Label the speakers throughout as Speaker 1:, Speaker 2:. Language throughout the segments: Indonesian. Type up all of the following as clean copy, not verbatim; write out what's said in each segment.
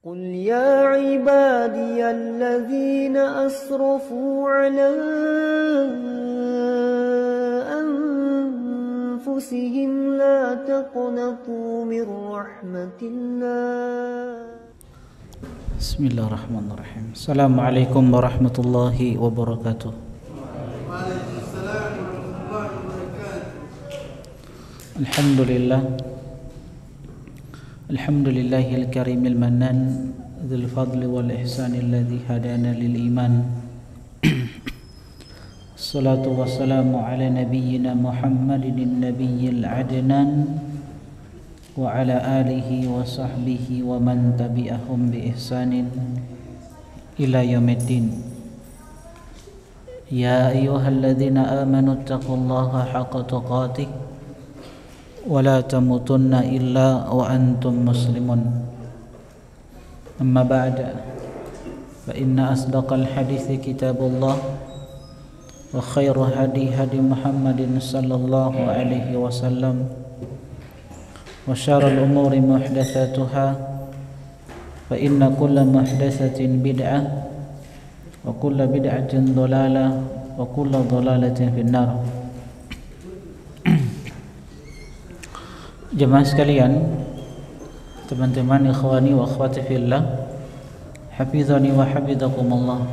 Speaker 1: قل يا عبادي الذين أسرفوا على أنفسهم لا تقنطوا من رحمة الله.
Speaker 2: بسم الله الرحمن الرحيم. السلام عليكم ورحمة الله وبركاته.
Speaker 3: وعليكم السلام ورحمة الله وبركاته.
Speaker 2: الحمد لله الحمد لله الكريم المنان ذي الفضل والإحسان الذي هدانا للإيمان. الصلاة والسلام على نبينا محمد النبي العدنان وعلى آله وصحبه ومن تبعهم بإحسان إلى يوم الدين. يا أيها الذين آمنوا اتقوا الله حق تقاته ولا تموتن إلا وأنتم مسلمون. أما بعد فإن أصدق الحديث كتاب الله وخير هدي هدي محمد صلى الله عليه وسلم وشر الأمور محدثاتها فإن كل محدثة بدعة وكل بدعة ضلالة وكل ضلالة في النار. Jemaah sekalian, teman-teman ikhwani wa akhwati fillah, hafizani wa hafizakumullah.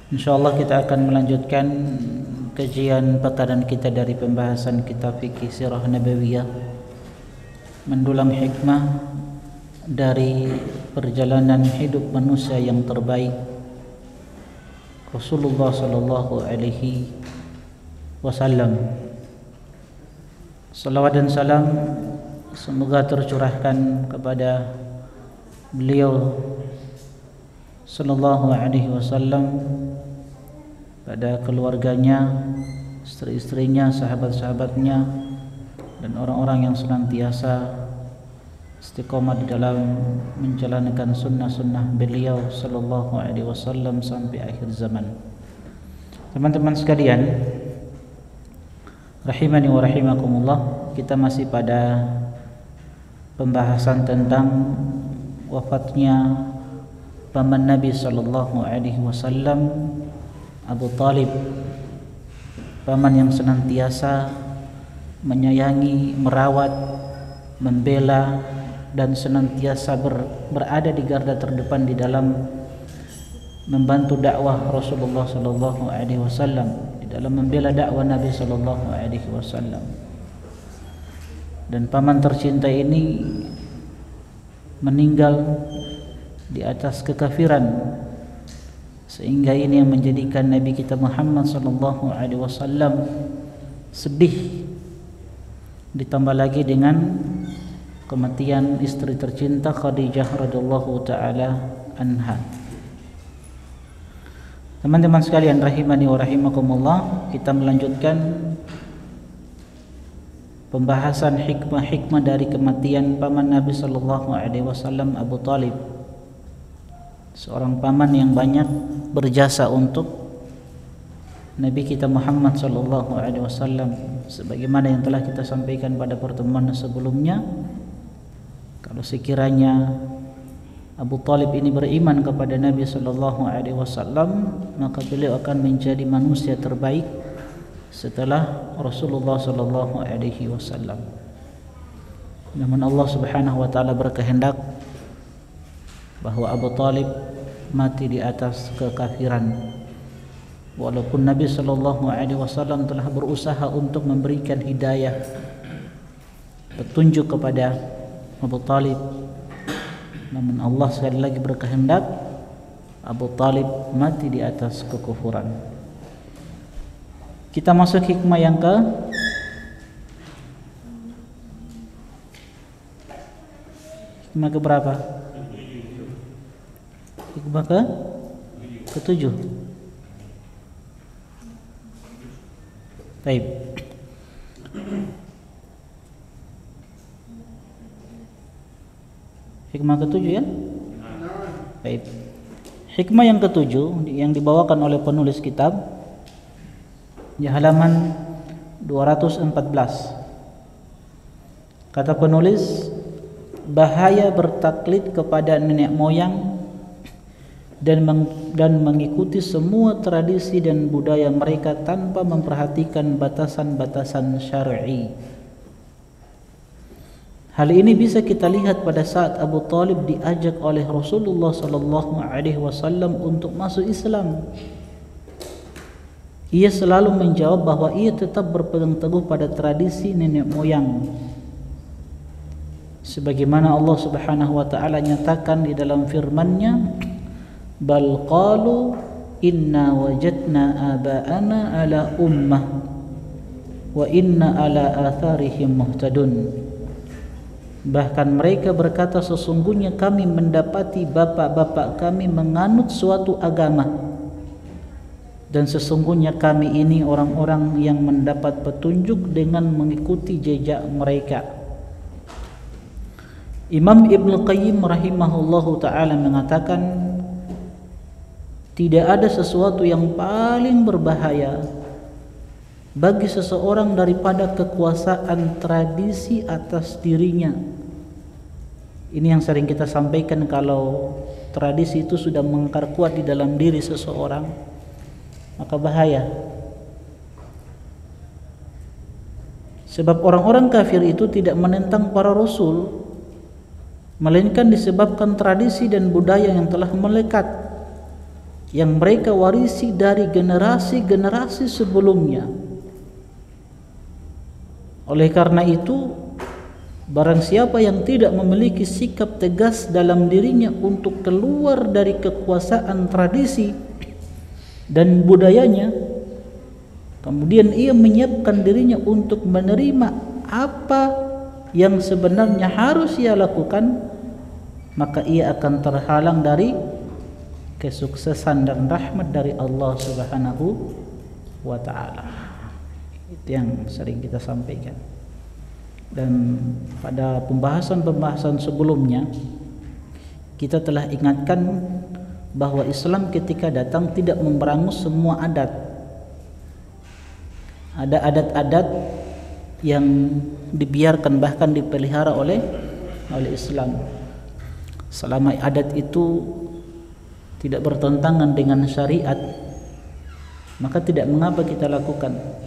Speaker 2: Insyaallah kita akan melanjutkan kajian pekanan kita dari pembahasan kitab fikih sirah nabawiyah, mendulang hikmah dari perjalanan hidup manusia yang terbaik, Rasulullah sallallahu alaihi wasallam. Salawat dan salam semoga tercurahkan kepada beliau sallallahu alaihi wasallam, pada keluarganya, istri-istrinya, sahabat-sahabatnya, dan orang-orang yang senantiasa istiqomah di dalam menjalankan sunnah-sunnah beliau sallallahu alaihi wasallam sampai akhir zaman. Teman-teman sekalian, rahimani wa rahimakumullah, kita masih pada pembahasan tentang wafatnya paman Nabi sallallahu alaihi wasallam, Abu Talib, paman yang senantiasa menyayangi, merawat, membela, dan senantiasa berada di garda terdepan di dalam membantu dakwah Rasulullah sallallahu alaihi wasallam, dalam membela dakwah Nabi sallallahu alaihi wasallam. Dan paman tercinta ini meninggal di atas kekafiran, sehingga ini yang menjadikan Nabi kita Muhammad sallallahu alaihi wasallam sedih, ditambah lagi dengan kematian istri tercinta Khadijah radhiyallahu taala anha. Teman-teman sekalian rahimani wa rahimakumullah, kita melanjutkan pembahasan hikmah-hikmah dari kematian paman Nabi sallallahu alaihi wasallam, Abu Talib, seorang paman yang banyak berjasa untuk Nabi kita Muhammad sallallahu alaihi wasallam, sebagaimana yang telah kita sampaikan pada pertemuan sebelumnya. Kalau sekiranya Abu Talib ini beriman kepada Nabi sallallahu alaihi wasallam, maka beliau akan menjadi manusia terbaik setelah Rasulullah sallallahu alaihi wasallam. Namun Allah Subhanahu wa taala berkehendak bahwa Abu Talib mati di atas kekafiran. Walaupun Nabi sallallahu alaihi wasallam telah berusaha untuk memberikan hidayah, petunjuk kepada Abu Talib, namun Allah sekali lagi berkehendak Abu Talib mati di atas kekufuran. Kita masuk hikmah yang hikmah ke berapa? Hikmah ke-7. Baik. Hikmah ke-7 ya? Baik. Hikmah yang ke-7 yang dibawakan oleh penulis kitab di halaman 214. Kata penulis, bahaya bertaklid kepada nenek moyang dan mengikuti semua tradisi dan budaya mereka tanpa memperhatikan batasan-batasan syar'i. Hal ini bisa kita lihat pada saat Abu Talib diajak oleh Rasulullah sallallahu alaihi wasallam untuk masuk Islam. Ia selalu menjawab bahwa ia tetap berpegang teguh pada tradisi nenek moyang. Sebagaimana Allah Subhanahu wa taala nyatakan di dalam firman-Nya, bal qalu inna wajadna aba'ana ala ummah wa inna ala atharihim muhtadun. Bahkan mereka berkata, sesungguhnya kami mendapati bapak-bapak kami menganut suatu agama, dan sesungguhnya kami ini orang-orang yang mendapat petunjuk dengan mengikuti jejak mereka. Imam Ibn Qayyim rahimahullahu ta'ala mengatakan, tidak ada sesuatu yang paling berbahaya bagi seseorang daripada kekuasaan tradisi atas dirinya. Ini yang sering kita sampaikan, kalau tradisi itu sudah mengakar kuat di dalam diri seseorang, maka bahaya. Sebab orang-orang kafir itu tidak menentang para rasul, melainkan disebabkan tradisi dan budaya yang telah melekat, yang mereka warisi dari generasi-generasi sebelumnya. Oleh karena itu, barang siapa yang tidak memiliki sikap tegas dalam dirinya untuk keluar dari kekuasaan tradisi dan budayanya, kemudian ia menyiapkan dirinya untuk menerima apa yang sebenarnya harus ia lakukan, maka ia akan terhalang dari kesuksesan dan rahmat dari Allah Subhanahu wa ta'ala. Itu yang sering kita sampaikan. Dan pada pembahasan-pembahasan sebelumnya kita telah ingatkan bahwa Islam ketika datang tidak memberangus semua adat. Ada adat-adat yang dibiarkan, bahkan dipelihara oleh Islam. Selama adat itu tidak bertentangan dengan syariat, maka tidak mengapa kita lakukan.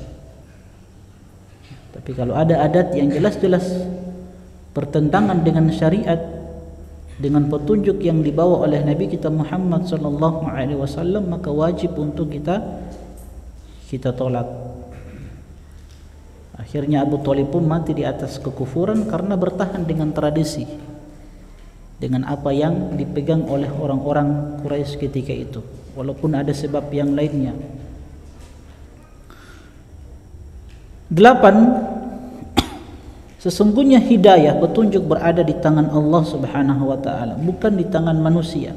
Speaker 2: Tapi kalau ada adat yang jelas-jelas bertentangan dengan syariat, dengan petunjuk yang dibawa oleh Nabi kita Muhammad sallallahu alaihi wasallam, maka wajib untuk kita tolak. Akhirnya Abu Thalib pun mati di atas kekufuran karena bertahan dengan tradisi, dengan apa yang dipegang oleh orang-orang Quraisy ketika itu, walaupun ada sebab yang lainnya. 8. Sesungguhnya hidayah, petunjuk berada di tangan Allah Subhanahu wa ta'ala, bukan di tangan manusia.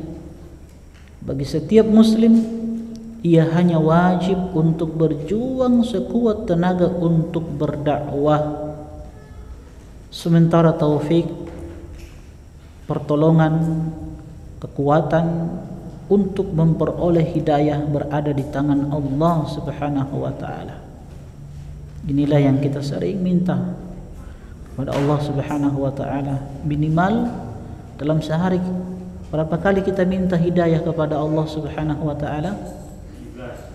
Speaker 2: Bagi setiap muslim, ia hanya wajib untuk berjuang sekuat tenaga untuk berdakwah, sementara taufik, pertolongan, kekuatan untuk memperoleh hidayah berada di tangan Allah Subhanahu wa ta'ala. Inilah yang kita sering minta kepada Allah Subhanahu wa ta'ala. Minimal dalam sehari berapa kali kita minta hidayah kepada Allah Subhanahu wa ta'ala?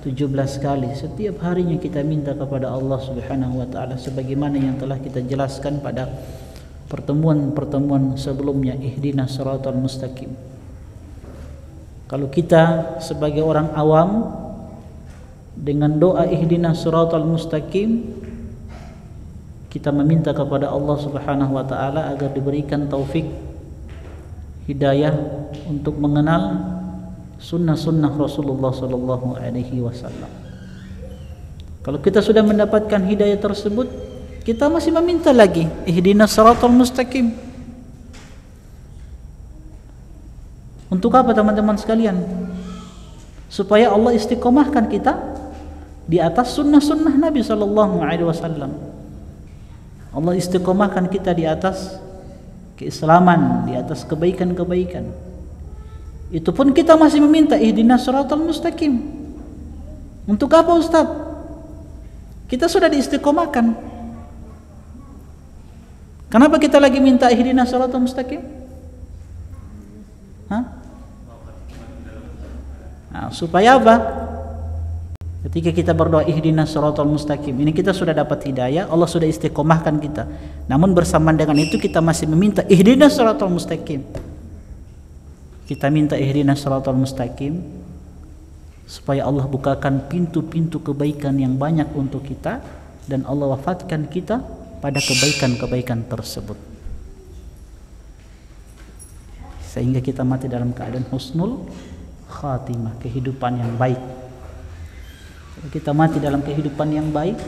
Speaker 2: 17 kali. Setiap harinya kita minta kepada Allah Subhanahu wa ta'ala, sebagaimana yang telah kita jelaskan pada pertemuan-pertemuan sebelumnya. Ihdinas siratal mustaqim. Kalau kita sebagai orang awam dengan doa ihdinas siratal mustaqim, kita meminta kepada Allah Subhanahu wa ta'ala agar diberikan taufik hidayah untuk mengenal sunnah-sunnah Rasulullah sallallahu alaihi wasallam. Kalau kita sudah mendapatkan hidayah tersebut, kita masih meminta lagi ihdinas siratal mustaqim. Untuk apa teman-teman sekalian? Supaya Allah istiqomahkan kita di atas sunnah-sunnah Nabi sallallahu alaihi wasallam. Allah istiqomahkan kita di atas keislaman, di atas kebaikan-kebaikan. Itu pun kita masih meminta ihdinas siratal mustaqim. Untuk apa Ustaz? Kita sudah diistiqomahkan. Kenapa kita lagi minta ihdinas shiratal mustaqim? Nah, supaya apa? Ketika kita berdoa ihdinas shiratal mustaqim, ini kita sudah dapat hidayah, Allah sudah istiqomahkan kita. Namun bersamaan dengan itu kita masih meminta ihdinas shiratal mustaqim. Kita minta ihdinas shiratal mustaqim supaya Allah bukakan pintu-pintu kebaikan yang banyak untuk kita dan Allah wafatkan kita pada kebaikan-kebaikan tersebut, sehingga kita mati dalam keadaan husnul khatimah, kehidupan yang baik. Kalau kita mati dalam kehidupan yang baik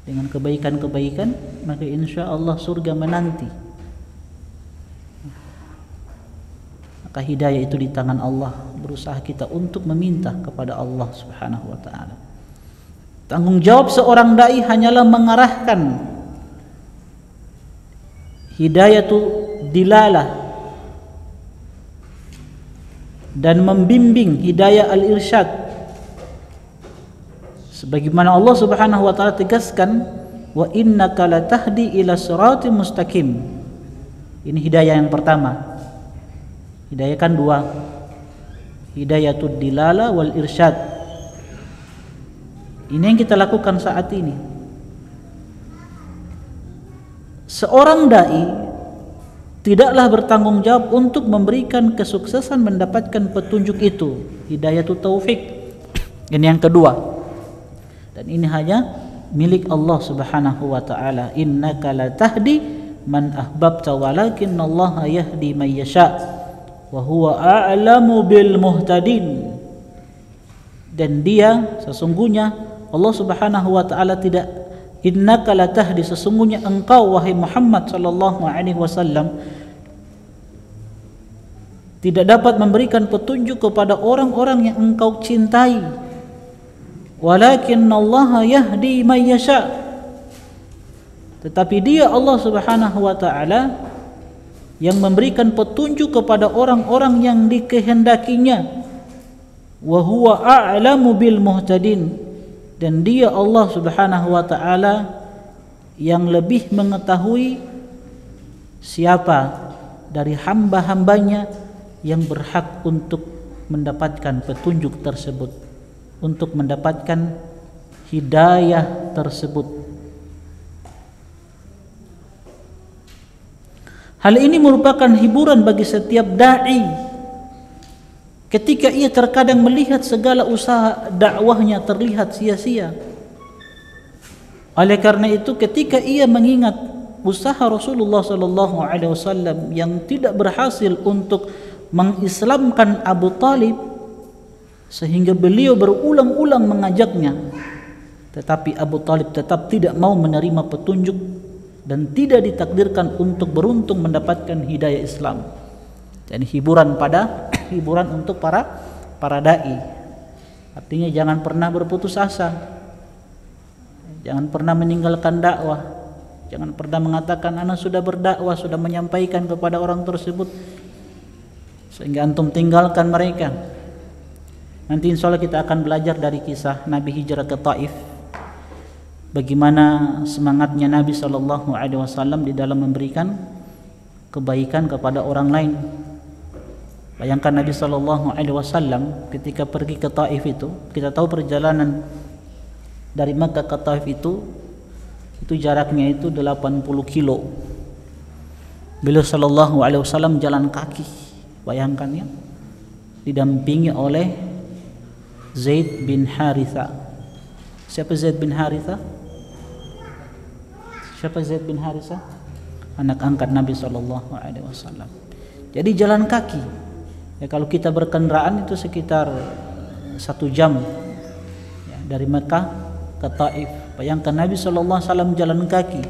Speaker 2: dengan kebaikan-kebaikan, maka insya Allah surga menanti. Maka hidayah itu di tangan Allah. Berusaha kita untuk meminta kepada Allah Subhanahu wa ta'ala. Tanggung jawab seorang dai hanyalah mengarahkan hidayatu dilalah dan membimbing hidayah al-irsyad, sebagaimana Allah Subhanahu wa ta'ala tegaskan, wa innaka latahdi ila siratim mustaqim. Ini hidayah yang pertama. Hidayah kan dua, hidayatud dilala wal irsyad. Ini yang kita lakukan saat ini. Seorang dai tidaklah bertanggung jawab untuk memberikan kesuksesan mendapatkan petunjuk itu, hidayatut taufik. Ini yang kedua. Dan ini hanya milik Allah Subhanahu wa ta'ala. Innaka la tahdi man ahbabta walakinallaha yahdi man yasha wa huwa a'lamu bil muhtadin. Dan dia sesungguhnya Allah Subhanahu wa ta'ala tidak, innaka la tahdi, sesungguhnya engkau wahai Muhammad sallallahu alaihi wasallam tidak dapat memberikan petunjuk kepada orang-orang yang engkau cintai. Walakinallaha yahdi man yasha. Tetapi dia Allah Subhanahu wa ta'ala yang memberikan petunjuk kepada orang-orang yang dikehendakinya. Wa huwa a'lamu bil muhtadin. Dan dia Allah Subhanahu wa ta'ala yang lebih mengetahui siapa dari hamba-hambanya yang berhak untuk mendapatkan petunjuk tersebut, untuk mendapatkan hidayah tersebut. Hal ini merupakan hiburan bagi setiap da'i ketika ia terkadang melihat segala usaha dakwahnya terlihat sia-sia. Oleh karena itu, ketika ia mengingat usaha Rasulullah sallallahu alaihi wasallam yang tidak berhasil untuk mengislamkan Abu Talib, sehingga beliau berulang-ulang mengajaknya, tetapi Abu Talib tetap tidak mau menerima petunjuk dan tidak ditakdirkan untuk beruntung mendapatkan hidayah Islam. Dan hiburan untuk para dai. Artinya jangan pernah berputus asa, jangan pernah meninggalkan dakwah, jangan pernah mengatakan ana sudah berdakwah, sudah menyampaikan kepada orang tersebut sehingga antum tinggalkan mereka. Nanti insya Allah kita akan belajar dari kisah Nabi hijrah ke Taif, bagaimana semangatnya Nabi SAW di dalam memberikan kebaikan kepada orang lain. Bayangkan Nabi SAW ketika pergi ke Taif itu, kita tahu perjalanan dari Makkah ke Taif itu jaraknya itu 80 kilo. Beliau SAW jalan kaki, bayangkan ya, didampingi oleh Zaid bin Haritha. Siapa Zaid bin Haritha? Siapa Zaid bin Haritha? Anak angkat Nabi SAW. Jadi jalan kaki. Ya, kalau kita berkendaraan itu sekitar 1 jam ya, dari Mekah ke Taif. Bayangkan Nabi SAW jalan kaki.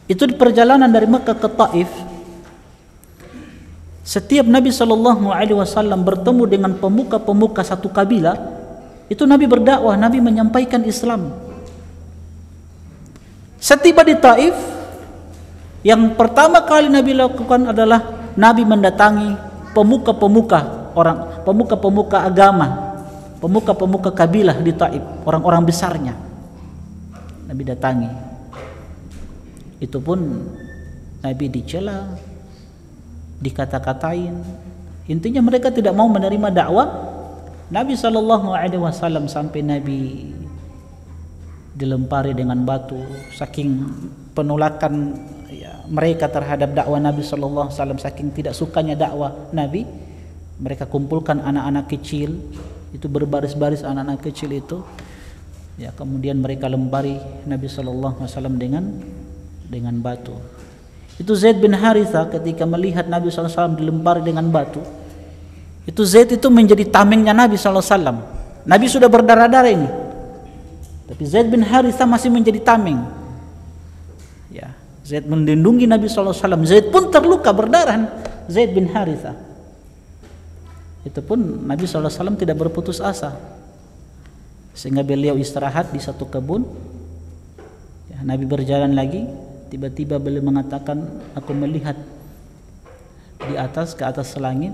Speaker 2: Itu di perjalanan dari Mekah ke Taif. Setiap Nabi SAW bertemu dengan pemuka-pemuka satu kabilah, itu Nabi berdakwah, Nabi menyampaikan Islam. Setiba di Taif, yang pertama kali Nabi lakukan adalah Nabi mendatangi pemuka-pemuka agama, pemuka-pemuka kabilah di Taif, orang-orang besarnya. Nabi datangi. Itu pun Nabi dicela, dikata-katain. Intinya mereka tidak mau menerima dakwah Nabi SAW, sampai Nabi dilempari dengan batu. Saking penolakan mereka terhadap dakwah Nabi SAW, saking tidak sukanya dakwah Nabi, mereka kumpulkan anak-anak kecil, itu berbaris-baris anak-anak kecil itu, kemudian mereka lempari Nabi SAW dengan batu. Itu Zaid bin Haritha ketika melihat Nabi SAW dilempari dengan batu, itu Zaid itu menjadi tamengnya Nabi SAW. Nabi sudah berdarah-darah ini, tapi Zaid bin Haritha masih menjadi tameng. Zaid melindungi Nabi SAW. Zaid pun terluka berdarah, Zaid bin Haritha. Itu pun Nabi SAW tidak berputus asa, sehingga beliau istirahat di satu kebun. Nabi berjalan lagi, tiba-tiba beliau mengatakan, aku melihat di atas, ke atas langit,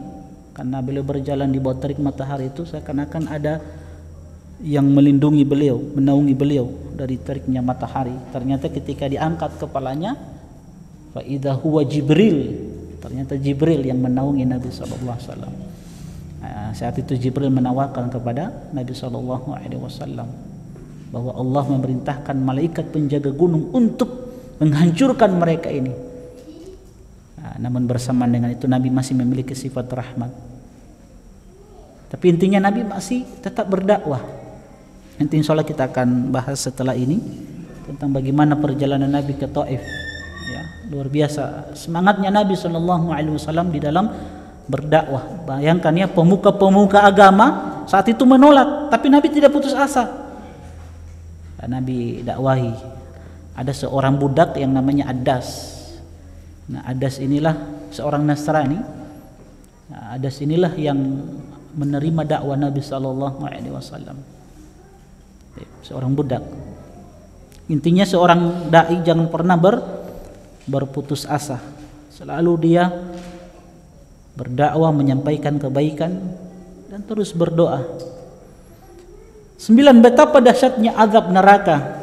Speaker 2: karena beliau berjalan di bawah terik matahari itu, seakan-akan ada yang melindungi beliau, menaungi beliau dari teriknya matahari. Ternyata ketika diangkat kepalanya, fa idza huwa Jibril, ternyata Jibril yang menaungi Nabi SAW. Saat itu Jibril menawarkan kepada Nabi SAW bahwa Allah memerintahkan malaikat penjaga gunung untuk menghancurkan mereka ini. Namun bersamaan dengan itu Nabi masih memiliki sifat rahmat. Tapi intinya Nabi masih tetap berdakwah. Nanti insya Allah kita akan bahas setelah ini tentang bagaimana perjalanan Nabi ke Taif. Luar biasa semangatnya Nabi SAW di dalam berdakwah. Bayangkan ya, pemuka-pemuka agama saat itu menolak, tapi Nabi tidak putus asa. Nabi dakwahi. Ada seorang budak yang namanya Adas. Nah, Adas inilah seorang Nasrani. Adas inilah yang menerima dakwah Nabi SAW. Seorang budak. Intinya seorang dai jangan pernah berputus asa. Selalu dia berdakwah, menyampaikan kebaikan, dan terus berdoa. 9. Betapa dahsyatnya azab neraka.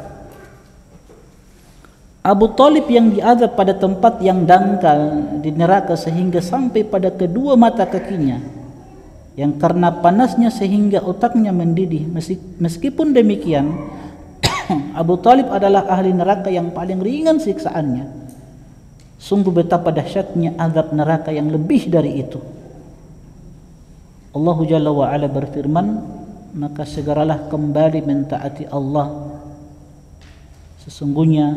Speaker 2: Abu Talib yang diazab pada tempat yang dangkal di neraka sehingga sampai pada kedua mata kakinya, yang karena panasnya sehingga otaknya mendidih. Meskipun demikian, Abu Talib adalah ahli neraka yang paling ringan siksaannya. Sungguh betapa dahsyatnya azab neraka yang lebih dari itu. Allah Jalla wa Ala berfirman, maka segeralah kembali mentaati Allah. Sesungguhnya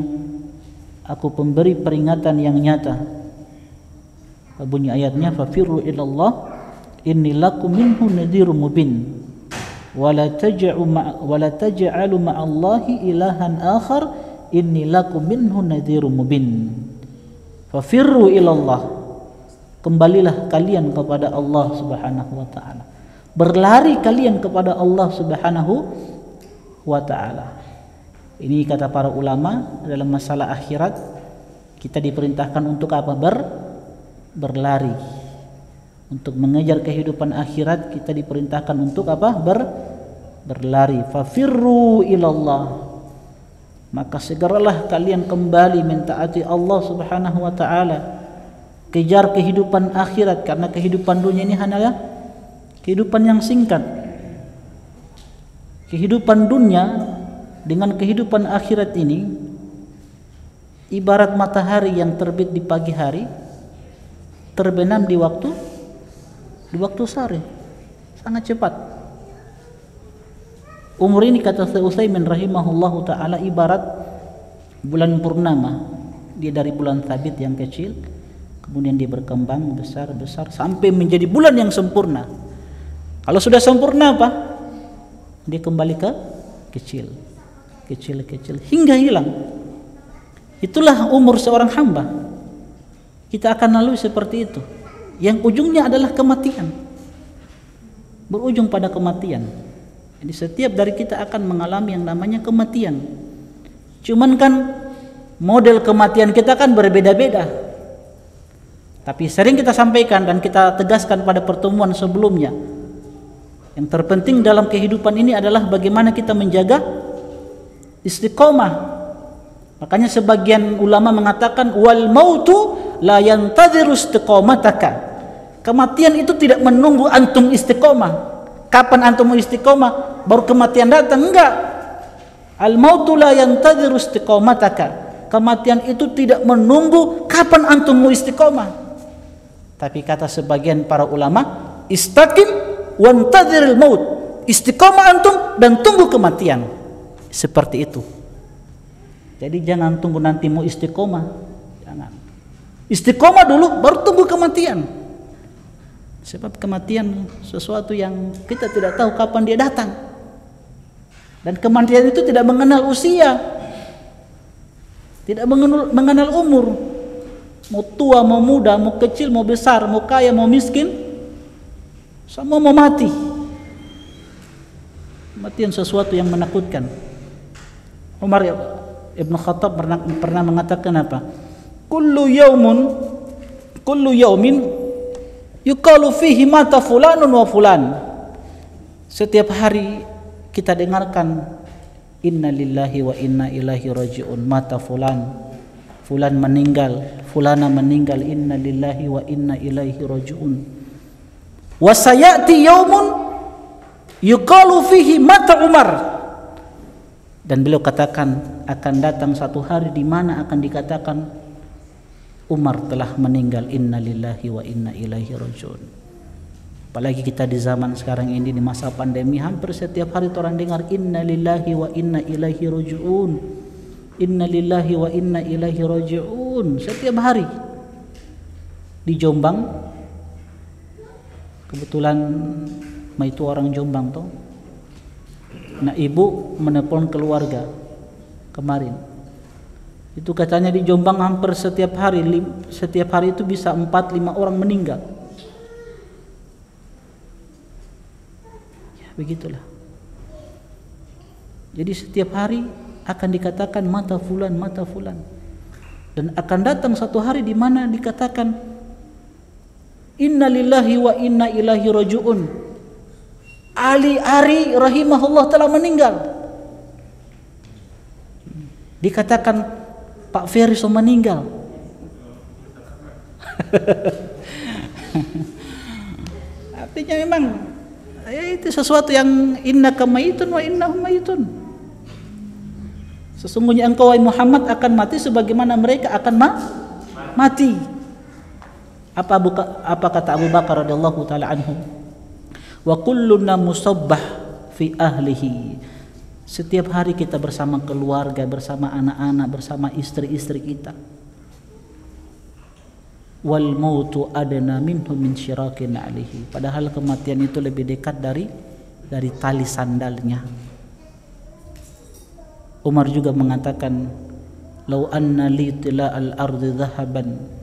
Speaker 2: aku pemberi peringatan yang nyata. Bunyi ayatnya, fafirru ilallah inni lakum minhu nadhirum mubin wala taj'alu ma'allahi ilahan akhar inni lakum minhu nadhirum mubin. Fafirru ilallah, kembalilah kalian kepada Allah Subhanahu wa ta'ala. Berlari kalian kepada Allah Subhanahu wa ta'ala. Ini kata para ulama, dalam masalah akhirat kita diperintahkan untuk apa? Berlari. Untuk mengejar kehidupan akhirat kita diperintahkan untuk apa? Berlari. Fafirru ilallah, maka segeralah kalian kembali mentaati Allah Subhanahu wa ta'ala. Kejar kehidupan akhirat, karena kehidupan dunia ini hanyalah kehidupan yang singkat. Kehidupan dunia dengan kehidupan akhirat ini ibarat matahari yang terbit di pagi hari, terbenam di waktu sore. Sangat cepat. Umur ini, kata Syekh Utsaimin rahimahullahu ta'ala, ibarat bulan purnama. Dia dari bulan sabit yang kecil, kemudian dia berkembang besar sampai menjadi bulan yang sempurna. Kalau sudah sempurna apa? Dia kembali ke kecil hingga hilang. Itulah umur seorang hamba. Kita akan lalui seperti itu, yang ujungnya adalah kematian, berujung pada kematian. Jadi setiap dari kita akan mengalami yang namanya kematian. Cuman kan model kematian kita kan berbeda-beda. Tapi sering kita sampaikan dan kita tegaskan pada pertemuan sebelumnya, yang terpenting dalam kehidupan ini adalah bagaimana kita menjaga istiqomah, Makanya sebagian ulama mengatakan wal mautu la yantadhiru istiqamataka. Kematian itu tidak menunggu antum istiqomah. Kapan antum mau istiqomah baru kematian datang? Enggak. Al mautu la yantadhiru istiqamataka. Kematian itu tidak menunggu kapan antum mau istiqomah. Tapi kata sebagian para ulama, istaqim wantadhiril maut. Istiqomah antum dan tunggu kematian. Seperti itu. Jadi jangan tunggu nanti mau istiqomah. Jangan. Istiqomah dulu baru tunggu kematian. Sebab kematian sesuatu yang kita tidak tahu kapan dia datang. Dan kematian itu tidak mengenal usia. Tidak mengenal umur. Mau tua, mau muda, mau kecil, mau besar, mau kaya, mau miskin, semua mau mati. Kematian sesuatu yang menakutkan. Umar Ibn Khattab pernah mengatakan apa? Kullu yaumin yuqalu fihi mata fulanun wa fulan. Setiap hari kita dengarkan inna lillahi wa inna ilaihi raji'un, mata fulan meninggal, fulana meninggal, inna lillahi wa inna ilaihi raji'un. Wa sayati yaumun yuqalu fihi mata Umar. Dan beliau katakan akan datang satu hari di mana akan dikatakan Umar telah meninggal, inna lillahi wa inna ilaihi raji'un. Apalagi kita di zaman sekarang ini di masa pandemi, hampir setiap hari orang dengar inna lillahi wa inna ilaihi raji'un. Inna lillahi wa inna ilaihi raji'un setiap hari. Di Jombang, kebetulan itu orang Jombang toh. Nah, ibu menelpon keluarga kemarin. Itu katanya di Jombang hampir setiap hari itu bisa 4-5 orang meninggal. Ya, begitulah. Jadi setiap hari akan dikatakan mata fulan. Dan akan datang satu hari di mana dikatakan inna lillahi wa inna ilaihi raji'un. Ali Ari rahimahullah telah meninggal. Dikatakan Pak Ferry so meninggal. Artinya memang itu sesuatu yang innaka mayitun wa innahum mayitun. Sesungguhnya engkau wahai Muhammad akan mati sebagaimana mereka akan mati. Apa kata Abu Bakar radhiyallahu taala anhu? Wa kulluna musabbah fi ahlihi. Setiap hari kita bersama keluarga, bersama anak-anak, bersama istri-istri kita. Wal mautu adna minhu min syirakin alihi. Padahal kematian itu lebih dekat dari tali sandalnya. Umar juga mengatakan, "Lau anna li tila'al ardi dhahaban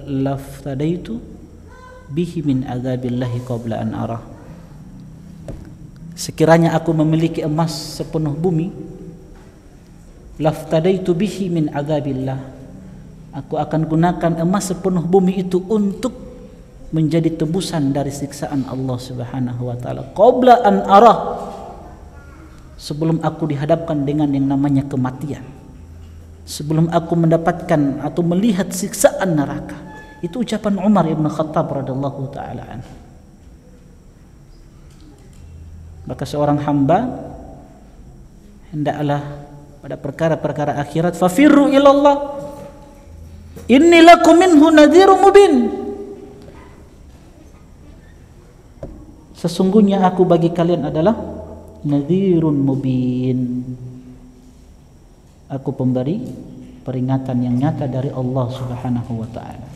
Speaker 2: laftadaitu bihi min azabillahi qabla an arah." Sekiranya aku memiliki emas sepenuh bumi, laftadaitu bihi min azabillah, aku akan gunakan emas sepenuh bumi itu untuk menjadi tebusan dari siksaan Allah Subhanahu wa taala qabla an arah, sebelum aku dihadapkan dengan yang namanya kematian, sebelum aku mendapatkan atau melihat siksaan neraka. Itu ucapan Umar Ibn Khattab radhiyallahu taala anhu. Maka seorang hamba hendaklah pada perkara-perkara akhirat fafirru ilallah inni lakum minhu nadhirun mubin. Sesungguhnya aku bagi kalian adalah nadhirun mubin. Aku pemberi peringatan yang nyata dari Allah Subhanahu wa taala.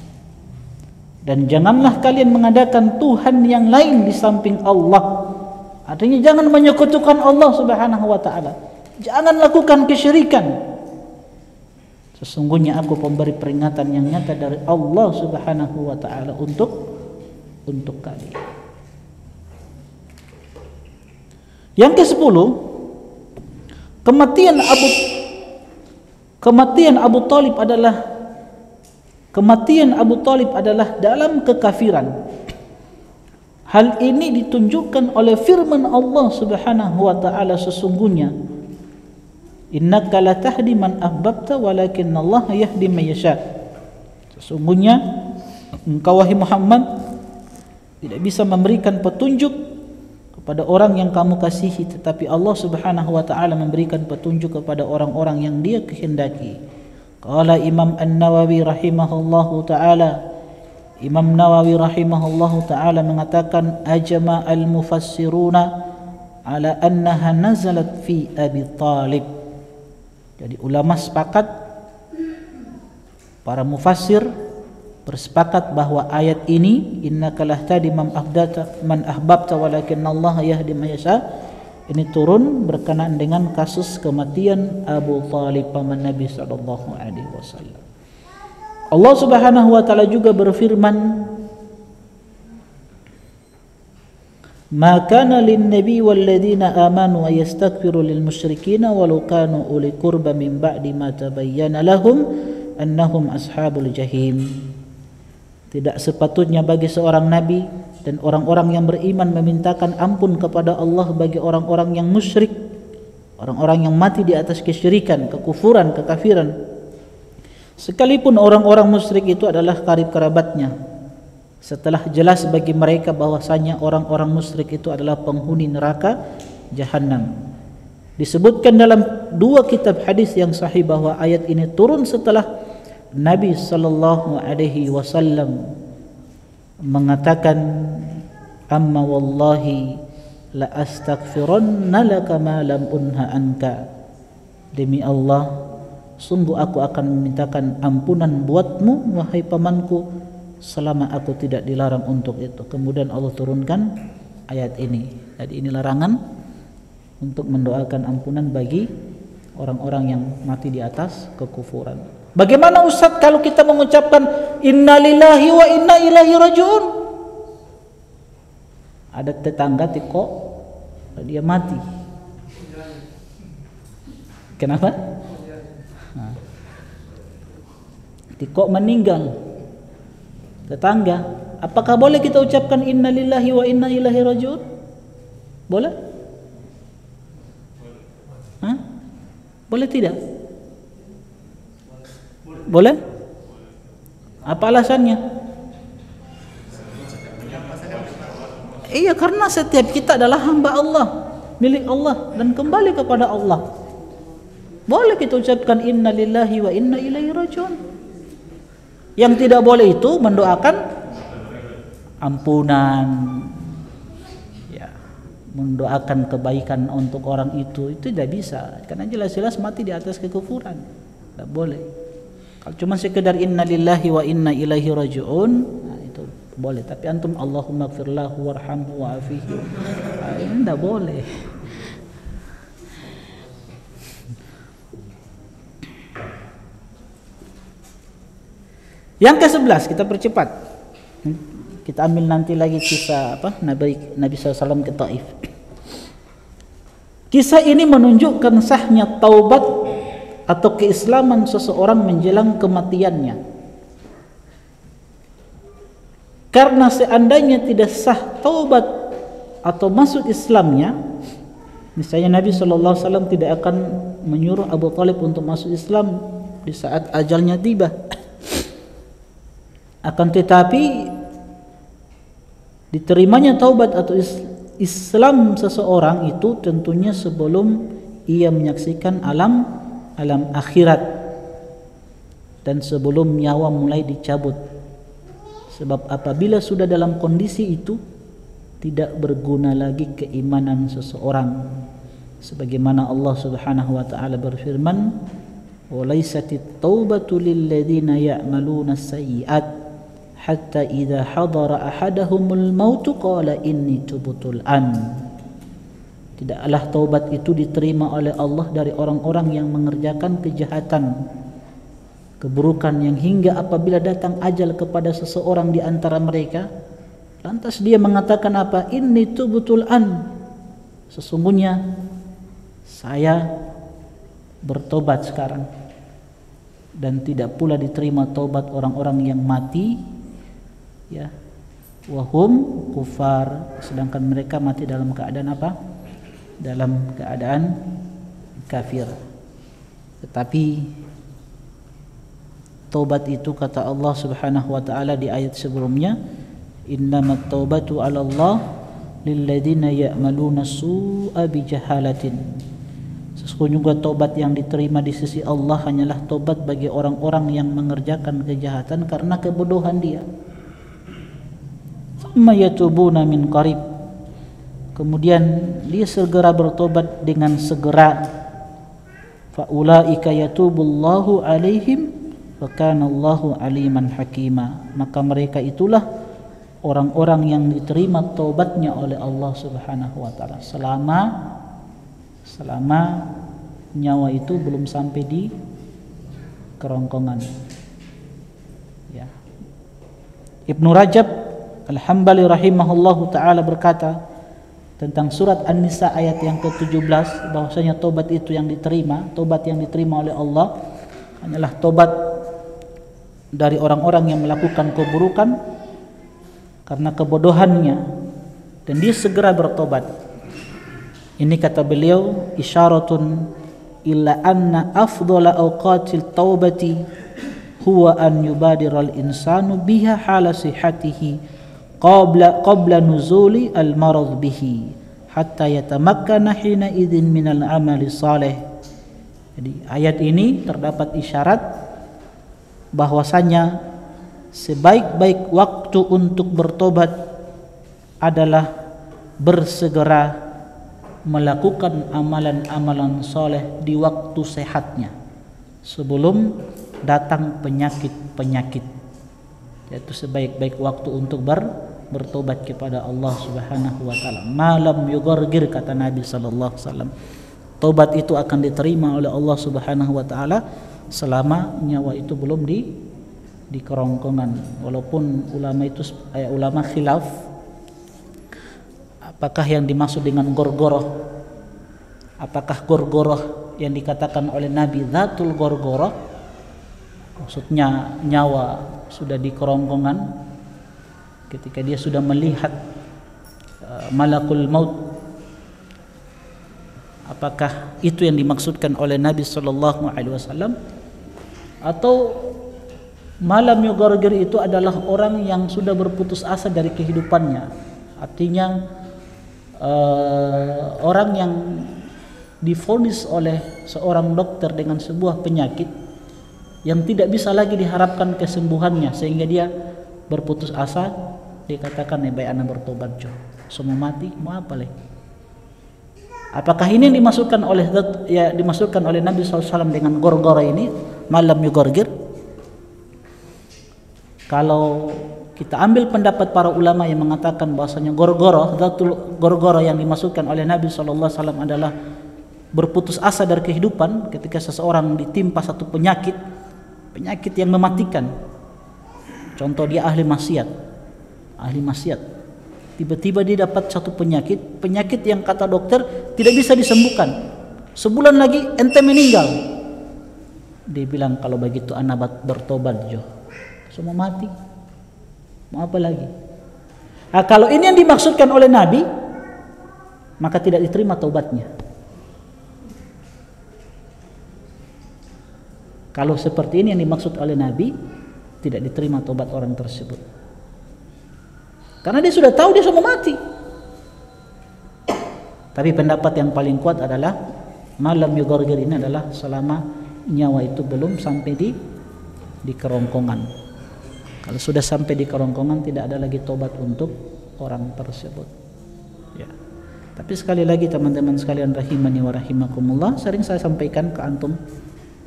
Speaker 2: Dan janganlah kalian mengadakan Tuhan yang lain di samping Allah. Artinya jangan menyekutukan Allah Subhanahu wa taala. Jangan lakukan kesyirikan. Sesungguhnya aku pemberi peringatan yang nyata dari Allah Subhanahu wa taala untuk kalian. Yang ke-10, kematian Abu Talib adalah dalam kekafiran. Hal ini ditunjukkan oleh firman Allah Subhanahu wa taala, sesungguhnya innaka la tahdi man ahbabta walakinnallaha yahdi man yasha. Sesungguhnya engkau wahai Muhammad tidak bisa memberikan petunjuk kepada orang yang kamu kasihi, tetapi Allah Subhanahu wa taala memberikan petunjuk kepada orang-orang yang Dia kehendaki. Qala Imam An-Nawawi rahimahullahu taala, Imam Nawawi rahimahullahu taala mengatakan ajma al-mufassiruna ala annaha nazalat fi Abi Talib. Jadi ulama sepakat, para mufassir bersepakat bahwa ayat ini innaka lahtadi man ahbabta walakinnallaha yahdi man yasha ini turun berkenaan dengan kasus kematian Abu Talib paman Nabi sallallahu alaihi wasallam. Allah Subhanahu wa taala juga berfirman, ma kana lin nabi wal ladzina amanu wa yastaghfiru lil musyrikina walau kanu uli qurba min ba'di ma tabayyana lahum annahum ashabul jahim. Tidak sepatutnya bagi seorang nabi dan orang-orang yang beriman memintakan ampun kepada Allah bagi orang-orang yang musyrik, orang-orang yang mati di atas kesyirikan, kekufuran, kekafiran, sekalipun orang-orang musyrik itu adalah karib kerabatnya, setelah jelas bagi mereka bahwasanya orang-orang musyrik itu adalah penghuni neraka Jahannam. Disebutkan dalam dua kitab hadis yang sahih bahwa ayat ini turun setelah Nabi sallallahu alaihi wasallam mengatakan, amma wallahi la astaghfiranna laka ma lam unha anka. Demi Allah, sungguh aku akan memintakan ampunan buatmu wahai pamanku selama aku tidak dilarang untuk itu. Kemudian Allah turunkan ayat ini. Jadi ini larangan untuk mendoakan ampunan bagi orang-orang yang mati di atas kekufuran. Bagaimana Ustaz kalau kita mengucapkan innalillahi wa inna ilaihi rajiun? Ada tetangga tiko dia mati. Kenapa? Tiko meninggal. Tetangga, apakah boleh kita ucapkan innalillahi wa inna ilaihi rajiun? Boleh? Hah? Boleh tidak? Boleh? Apa alasannya? Iya, karena setiap kita adalah hamba Allah, milik Allah dan kembali kepada Allah. Boleh kita ucapkan inna lillahi wa inna ilaihi rajiun. Yang tidak boleh itu mendoakan ampunan, ya, mendoakan kebaikan untuk orang itu tidak bisa, karena jelas-jelas mati di atas kekufuran. Tidak boleh. Kalau cuma sekedar inna lillahi wa inna ilaihi raji'un, nah itu boleh. Tapi antum Allahumma gfirlahu warhamhu wa'afihi, nah, ini tidak boleh. Yang ke-11 kita percepat. Kita ambil nanti lagi kisah apa Nabi SAW ke Taif. Kisah ini menunjukkan sahnya taubat atau keislaman seseorang menjelang kematiannya. Karena seandainya tidak sah taubat atau masuk Islamnya, misalnya Nabi SAW tidak akan menyuruh Abu Talib untuk masuk Islam di saat ajalnya tiba. Akan tetapi diterimanya taubat atau Islam seseorang itu tentunya sebelum ia menyaksikan alam akhirat dan sebelum nyawa mulai dicabut. Sebab apabila sudah dalam kondisi itu tidak berguna lagi keimanan seseorang, sebagaimana Allah Subhanahu wa taala berfirman, wa laysatit taubatu lil ladzina ya'maluna as-sayyi'at hatta idza hadara ahadahumul maut qala inni tubtul an. Tidaklah taubat itu diterima oleh Allah dari orang-orang yang mengerjakan kejahatan, keburukan yang hingga apabila datang ajal kepada seseorang di antara mereka, lantas dia mengatakan apa? Inni tubtul an. Sesungguhnya saya bertobat sekarang. Dan tidak pula diterima taubat orang-orang yang mati, ya, wahum kufar, sedangkan mereka mati dalam keadaan apa? Dalam keadaan kafir. Tetapi taubat itu kata Allah Subhanahu wa taala di ayat sebelumnya, innamat taubatu 'ala Allah lilladzina ya'maluna su'a bijahalatin. Sesungguhnya taubat yang diterima di sisi Allah hanyalah taubat bagi orang-orang yang mengerjakan kejahatan karena kebodohan dia. Thumma yatubuna min qarib. Kemudian dia segera bertobat dengan segera. Fa ulaika yatubullahu alaihim wa kana Allahu aliman hakima. Maka mereka itulah orang-orang yang diterima taubatnya oleh Allah Subhanahu wa taala selama nyawa itu belum sampai di kerongkongan. Ya. Ibnu Rajab Al-Hambali rahimahullahu taala berkata tentang surat An-Nisa ayat yang ke-17 bahwasanya taubat itu yang diterima, taubat yang diterima oleh Allah hanyalah taubat dari orang-orang yang melakukan keburukan karena kebodohannya dan dia segera bertobat. Ini kata beliau isyaratun illa anna afdhala awqatil taubati huwa an yubadiral insanu biha hala sihhatihi qabla nuzuli al-marad bihi hatta yatamakkana hina idzin minal amali salih. Jadi ayat ini terdapat isyarat bahwasanya sebaik-baik waktu untuk bertobat adalah bersegera melakukan amalan-amalan soleh di waktu sehatnya sebelum datang penyakit-penyakit. Yaitu sebaik-baik waktu untuk bertobat kepada Allah Subhanahu wa taala. Malam yughargir kata Nabi sallallahu alaihi wasallam. Tobat itu akan diterima oleh Allah Subhanahu wa taala selama nyawa itu belum di kerongkongan. Walaupun ulama khilaf apakah yang dimaksud dengan gorgoroh, apakah gorgoroh yang dikatakan oleh Nabi zatul gorgoroh, maksudnya nyawa sudah di kerongkongan ketika dia sudah melihat malakul maut, apakah itu yang dimaksudkan oleh Nabi sallallahu alaihi wasallam, atau malam yugargir itu adalah orang yang sudah berputus asa dari kehidupannya, artinya orang yang divonis oleh seorang dokter dengan sebuah penyakit yang tidak bisa lagi diharapkan kesembuhannya sehingga dia berputus asa, dikatakan baik anak bertobat jo, semua mati mau apa lagi? Apakah ini yang dimasukkan oleh Nabi SAW dengan gorgora ini malam yugargir? Kalau kita ambil pendapat para ulama yang mengatakan bahwasanya gorgoro yang dimasukkan oleh Nabi SAW adalah berputus asa dari kehidupan ketika seseorang ditimpa satu penyakit yang mematikan. Contoh dia ahli maksiat, tiba-tiba dia dapat satu penyakit yang kata dokter tidak bisa disembuhkan, sebulan lagi ente meninggal. Dia bilang kalau begitu anak bertobat jo, semua mati. Mau apa lagi? Nah, kalau ini yang dimaksudkan oleh Nabi, maka tidak diterima taubatnya. Kalau seperti ini yang dimaksud oleh Nabi, tidak diterima taubat orang tersebut. Karena dia sudah tahu dia semua mati. Tapi pendapat yang paling kuat adalah malam yugargir ini adalah selama nyawa itu belum sampai di kerongkongan. Kalau sudah sampai di kerongkongan tidak ada lagi tobat untuk orang tersebut. Ya. Tapi sekali lagi teman-teman sekalian rahimani wa rahimakumullah, sering saya sampaikan ke antum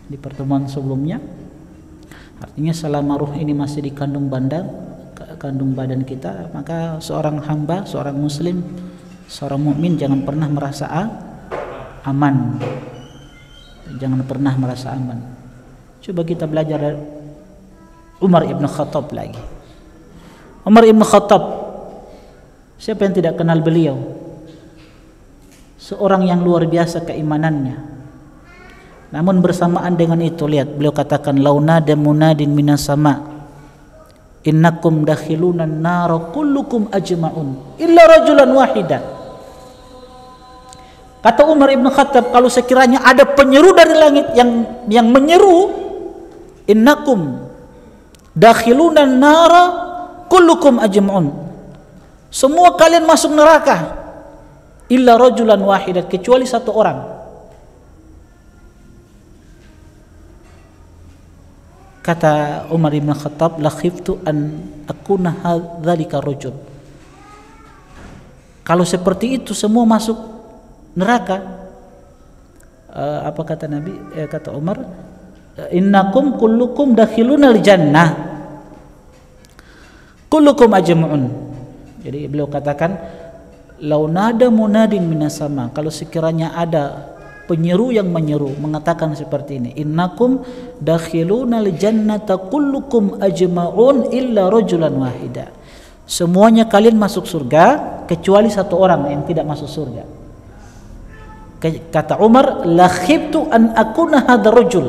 Speaker 2: di pertemuan sebelumnya. Artinya selama ruh ini masih di kandung badan kita, maka seorang hamba, seorang muslim, seorang mukmin jangan pernah merasa aman. Jangan pernah merasa aman. Coba kita belajar dari Umar ibn Khattab lagi. Umar ibn Khattab, siapa yang tidak kenal beliau? Seorang yang luar biasa keimanannya. Namun bersamaan dengan itu, lihat beliau katakan launada munadin minas sama innakum dakhiluna an-nar kullukum ajma'un illa rajulan wahida. Kata Umar ibn Khattab, kalau sekiranya ada penyeru dari langit yang menyeru, innakum dakhiluna nara kullukum ajma'un, semua kalian masuk neraka illa rajulan wahidan, kecuali satu orang. Kata Umar ibn Khattab, la khiftu an akuna hadzalika rajul. Kalau seperti itu semua masuk neraka, apa kata Nabi, kata Umar, innakum kullukum dakhiluna al-jannah kullukum ajma'un. Jadi beliau katakan, lau nada munadin minas sama, kalau sekiranya ada penyeru yang menyeru mengatakan seperti ini, innakum dakhiluna al-jannata kullukum ajma'un illa rajulan wahida, semuanya kalian masuk surga kecuali satu orang yang tidak masuk surga. Kata Umar, la khiftu an akuna hadzal rajul,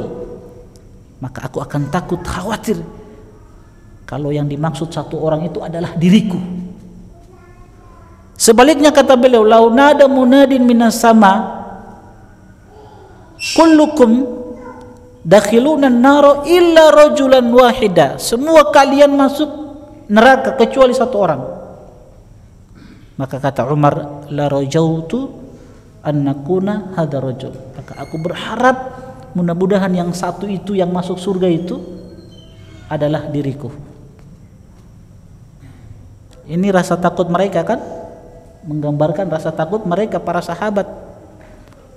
Speaker 2: maka aku akan takut, khawatir kalau yang dimaksud satu orang itu adalah diriku. Sebaliknya kata beliau, lau nada munadin minas sama kullukum dakhiluna an-nar illa rajulan wahida, semua kalian masuk neraka kecuali satu orang. Maka kata Umar, la rajautu an nakuna hadzal rajul, maka aku berharap mudah-mudahan yang satu itu yang masuk surga itu adalah diriku. Ini rasa takut mereka kan menggambarkan rasa takut mereka para sahabat.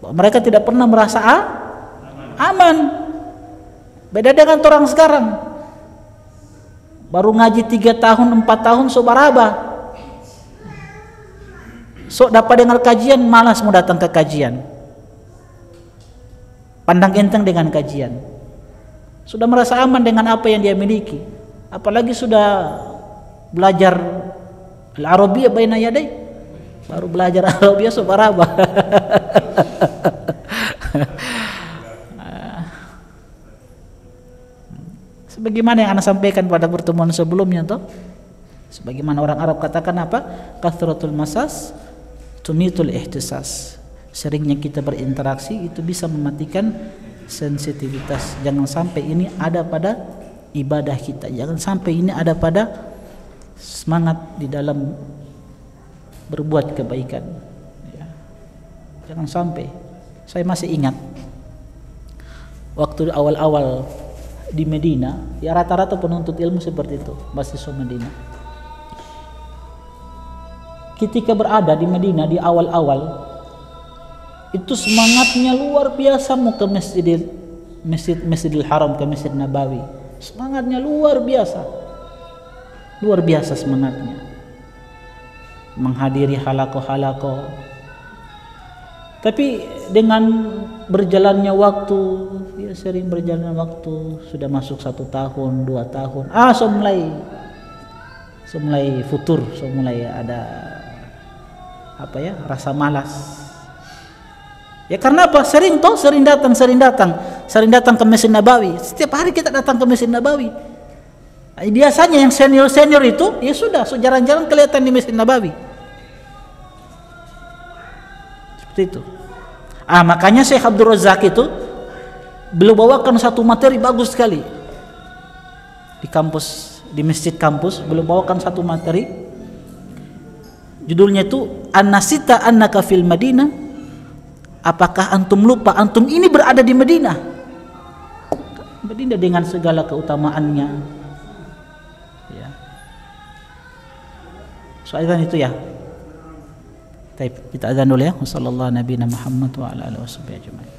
Speaker 2: Mereka tidak pernah merasa aman. Beda dengan orang sekarang, baru ngaji 3 tahun 4 tahun so baraba, so dapat dengar kajian malas mau datang ke kajian, pandang enteng dengan kajian, sudah merasa aman dengan apa yang dia miliki, apalagi sudah belajar al-Arabiyyah baina yaday, baru belajar Arabiyyah so baraba. Sebagaimana yang Anda sampaikan pada pertemuan sebelumnya toh, sebagaimana orang Arab katakan apa, kathratul masas tumitul ihtisas, seringnya kita berinteraksi itu bisa mematikan sensitivitas. Jangan sampai ini ada pada ibadah kita, jangan sampai ini ada pada semangat di dalam berbuat kebaikan ya. Jangan sampai. Saya masih ingat waktu awal-awal di Medina, ya rata-rata penuntut ilmu seperti itu, mahasiswa Medina. Ketika berada di Medina di awal-awal itu semangatnya luar biasa mau ke Masjidil Haram, ke Masjid Nabawi. Semangatnya luar biasa semangatnya. Menghadiri halaqah-halaqah. Tapi dengan berjalannya waktu, ya sering berjalannya waktu, sudah masuk 1 tahun, 2 tahun, so mulai futur, so mulai ada apa ya, rasa malas. Ya karena apa? Sering datang ke Masjid Nabawi. Setiap hari kita datang ke Masjid Nabawi. Biasanya yang senior itu ya sudah, so jalan-jalan kelihatan di Masjid Nabawi. Seperti itu. Makanya Syekh Abdul Razak itu beliau bawakan satu materi bagus sekali di kampus, di masjid kampus. Beliau bawakan satu materi, judulnya itu An-nasita annaka fil Madinah. Apakah antum lupa antum ini berada di Madinah? Madinah dengan segala keutamaannya. Ya. Soalnya itu ya. Kita azan dulu ya. Wassallallahu nabiyana Muhammad wa ala alihi washabihi ajma'in.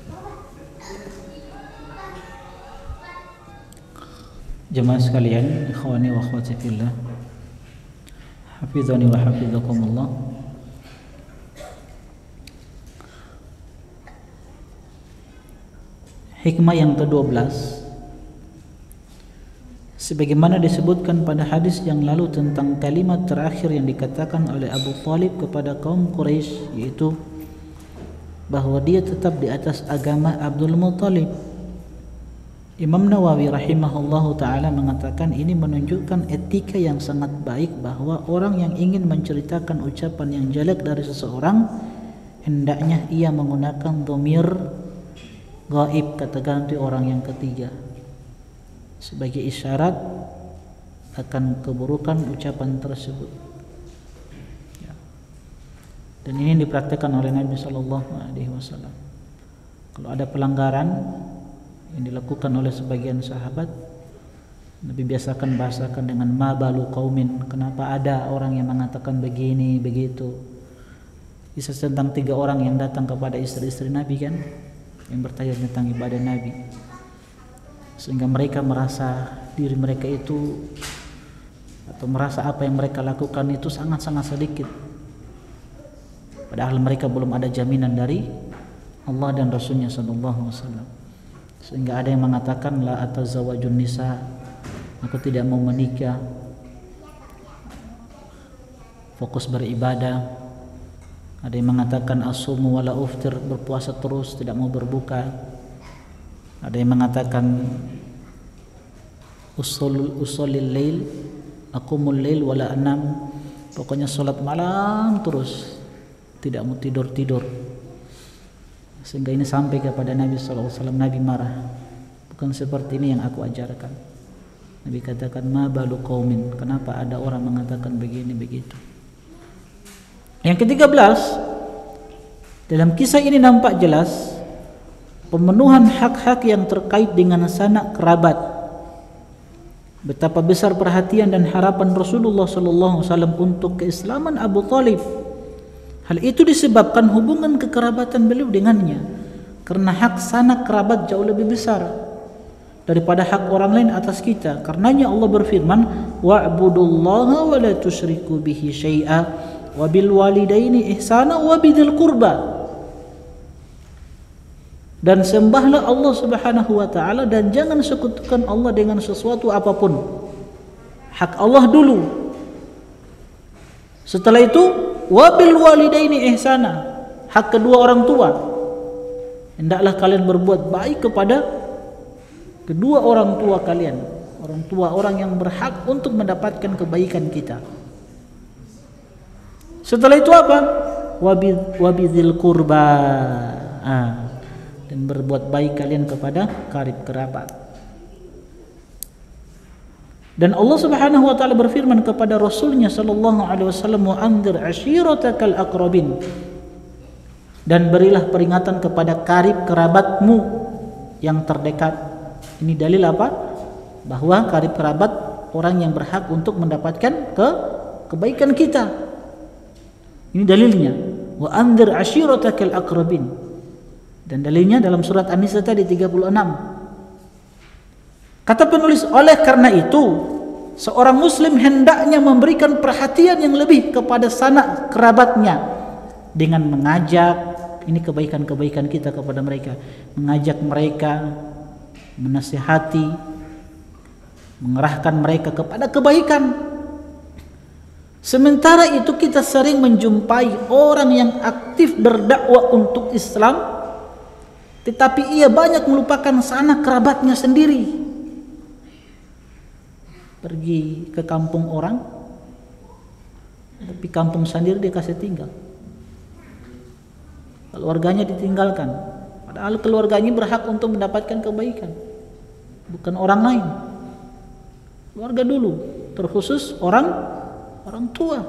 Speaker 2: Jemaah sekalian, ikhwani wa akhwati fillah, hafizani wa hafizakumullah. Hikmah yang ke-12, sebagaimana disebutkan pada hadis yang lalu tentang kalimat terakhir yang dikatakan oleh Abu Thalib kepada kaum Quraisy, yaitu bahwa dia tetap di atas agama Abdul Muthalib. Imam Nawawi rahimahullahu ta'ala mengatakan ini menunjukkan etika yang sangat baik bahwa orang yang ingin menceritakan ucapan yang jelek dari seseorang hendaknya ia menggunakan dhamir gaib, kata ganti orang yang ketiga, sebagai isyarat akan keburukan ucapan tersebut. Dan ini dipraktikkan oleh Nabi SAW. Kalau ada pelanggaran yang dilakukan oleh sebagian sahabat, Nabi biasakan bahasakan dengan ma balu qaumin, kenapa ada orang yang mengatakan begini begitu. Kisah tentang 3 orang yang datang kepada istri-istri Nabi kan, yang bertanya tentang ibadah Nabi, sehingga mereka merasa diri mereka itu, atau merasa apa yang mereka lakukan itu sangat-sangat sedikit, padahal mereka belum ada jaminan dari Allah dan Rasulnya SAW. Sehingga ada yang mengatakan la atazawajun nisa, aku tidak mau menikah, fokus beribadah. Ada yang mengatakan asumu wala uftir, berpuasa terus, tidak mau berbuka. Ada yang mengatakan usolil lail, aqumul lail wala anam, pokoknya salat malam terus, tidak mau tidur-tidur. Sehingga ini sampai kepada Nabi SAW. Nabi marah, bukan seperti ini yang aku ajarkan. Nabi katakan ma balu qaumin, kenapa ada orang mengatakan begini begitu. Yang ke-13, dalam kisah ini nampak jelas pemenuhan hak-hak yang terkait dengan sanak kerabat. Betapa besar perhatian dan harapan Rasulullah SAW untuk keislaman Abu Thalib. Hal itu disebabkan hubungan kekerabatan beliau dengannya, karena hak sanak kerabat jauh lebih besar daripada hak orang lain atas kita. Karenanya Allah berfirman, wa'budullaha wa la tusyriku bihi syai'a wa bil walidaini ihsana wa bidzil qurba. Dan sembahlah Allah Subhanahu wa taala dan jangan sekutukan Allah dengan sesuatu apapun. Hak Allah dulu. Setelah itu wabil walidaini ihsana, hak kedua orang tua. Hendaklah kalian berbuat baik kepada kedua orang tua kalian. Orang tua, orang yang berhak untuk mendapatkan kebaikan kita. Setelah itu apa? Wabidzil qurba, dan berbuat baik kalian kepada karib kerabat. Dan Allah Subhanahu wa taala berfirman kepada Rasulnya sallallahu alaihi wasallam, wa anzir ashiratakal aqrabin, dan berilah peringatan kepada karib kerabatmu yang terdekat. Ini dalil apa? Bahwa karib kerabat orang yang berhak untuk mendapatkan kebaikan kita. Ini dalilnya, wa anzir ashiratakal aqrabin. Dan dalilnya dalam surat An-Nisa tadi 36. Kata penulis, oleh karena itu seorang muslim hendaknya memberikan perhatian yang lebih kepada sanak kerabatnya dengan mengajak, ini kebaikan-kebaikan kita kepada mereka, mengajak mereka, menasihati, mengerahkan mereka kepada kebaikan. Sementara itu kita sering menjumpai orang yang aktif berdakwah untuk Islam, tetapi ia banyak melupakan sanak kerabatnya sendiri. Pergi ke kampung orang, tapi kampung sendiri dia kasih tinggal, keluarganya ditinggalkan, padahal keluarganya berhak untuk mendapatkan kebaikan, bukan orang lain. Keluarga dulu, terkhusus orang tua.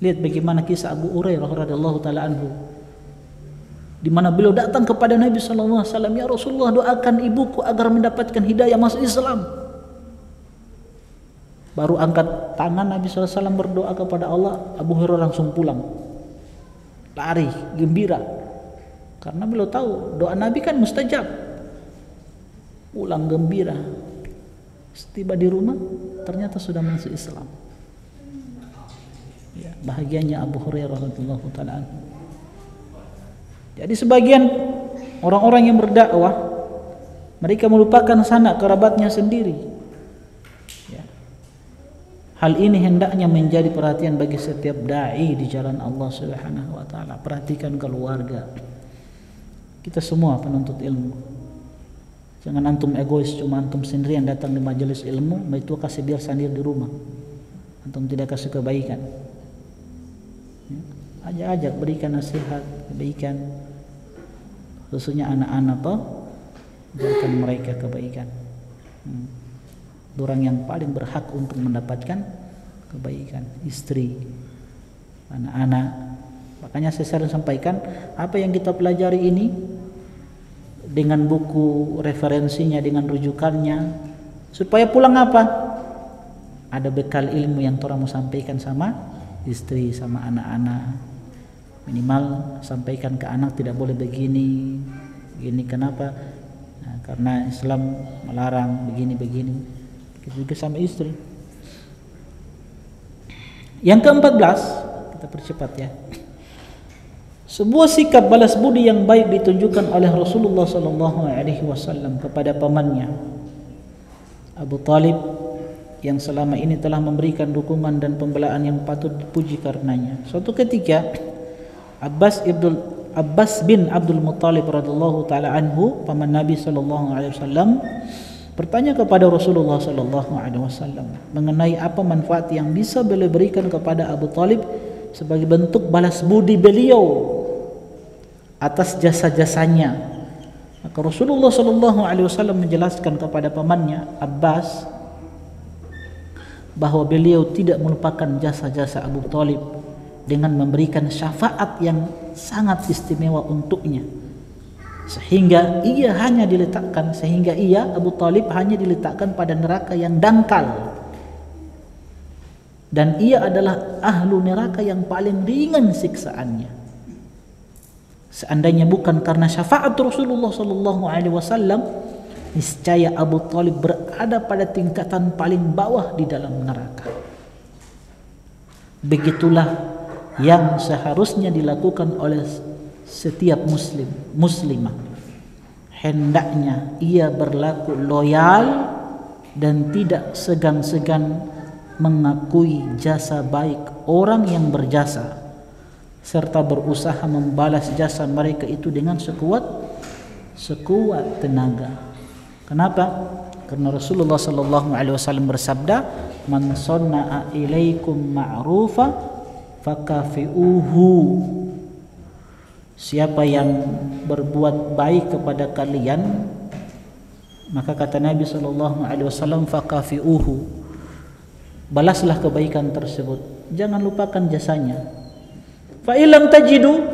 Speaker 2: Lihat bagaimana kisah Abu Hurairah radhiyallahu taala anhu, di mana beliau datang kepada Nabi sallallahu alaihi wasallam, ya Rasulullah, doakan ibuku agar mendapatkan hidayah masuk Islam. Baru angkat tangan Nabi SAW berdoa kepada Allah, Abu Hurairah langsung pulang, lari gembira, karena beliau tahu doa Nabi kan mustajab. Pulang gembira, setiba di rumah ternyata sudah masuk Islam. Ya, bahagianya Abu Hurairah radhiyallahu taala anhu. Jadi sebagian orang-orang yang berdakwah, mereka melupakan sanak kerabatnya sendiri. Hal ini hendaknya menjadi perhatian bagi setiap dai di jalan Allah Subhanahu wa taala. Perhatikan keluarga. Kita semua penuntut ilmu. Jangan antum egois, cuma antum sendirian datang di majelis ilmu, itu kasih biar sendiri di rumah. Antum tidak kasih kebaikan. ajak berikan nasihat kebaikan, khususnya anak-anak toh, berikan mereka kebaikan. Orang yang paling berhak untuk mendapatkan kebaikan, istri, anak-anak. Makanya saya sering sampaikan, apa yang kita pelajari ini dengan buku referensinya, dengan rujukannya, supaya pulang apa? Ada bekal ilmu yang orang mau sampaikan sama istri, sama anak-anak. Minimal sampaikan ke anak, tidak boleh begini. Begini kenapa? Nah, karena Islam melarang begini-begini. Begitu juga sama istri. Yang ke-14, kita percepat ya. Sebuah sikap balas budi yang baik ditunjukkan oleh Rasulullah SAW kepada pamannya Abu Talib, yang selama ini telah memberikan dukungan dan pembelaan yang patut dipuji karenanya. Suatu ketika Abbas bin Abdul Muttalib radhiyallahu taala anhu, paman Nabi SAW, bertanya kepada Rasulullah SAW mengenai apa manfaat yang bisa beliau berikan kepada Abu Talib sebagai bentuk balas budi beliau atas jasa-jasanya. Maka Rasulullah SAW menjelaskan kepada pamannya Abbas bahwa beliau tidak melupakan jasa-jasa Abu Talib dengan memberikan syafaat yang sangat istimewa untuknya, sehingga ia Abu Talib hanya diletakkan pada neraka yang dangkal, dan ia adalah ahlu neraka yang paling ringan siksaannya. Seandainya bukan karena syafaat Rasulullah SAW, niscaya Abu Talib berada pada tingkatan paling bawah di dalam neraka. Begitulah yang seharusnya dilakukan oleh setiap muslimah. Hendaknya ia berlaku loyal dan tidak segan-segan mengakui jasa baik orang yang berjasa, serta berusaha membalas jasa mereka itu dengan sekuat tenaga. Kenapa? Karena Rasulullah SAW bersabda, "Man sanna'a ilaikum ma'rufa fakafi'uhu." Siapa yang berbuat baik kepada kalian, maka kata Nabi SAW, fakafi'uhu, balaslah kebaikan tersebut, jangan lupakan jasanya. Fa illam tajidu,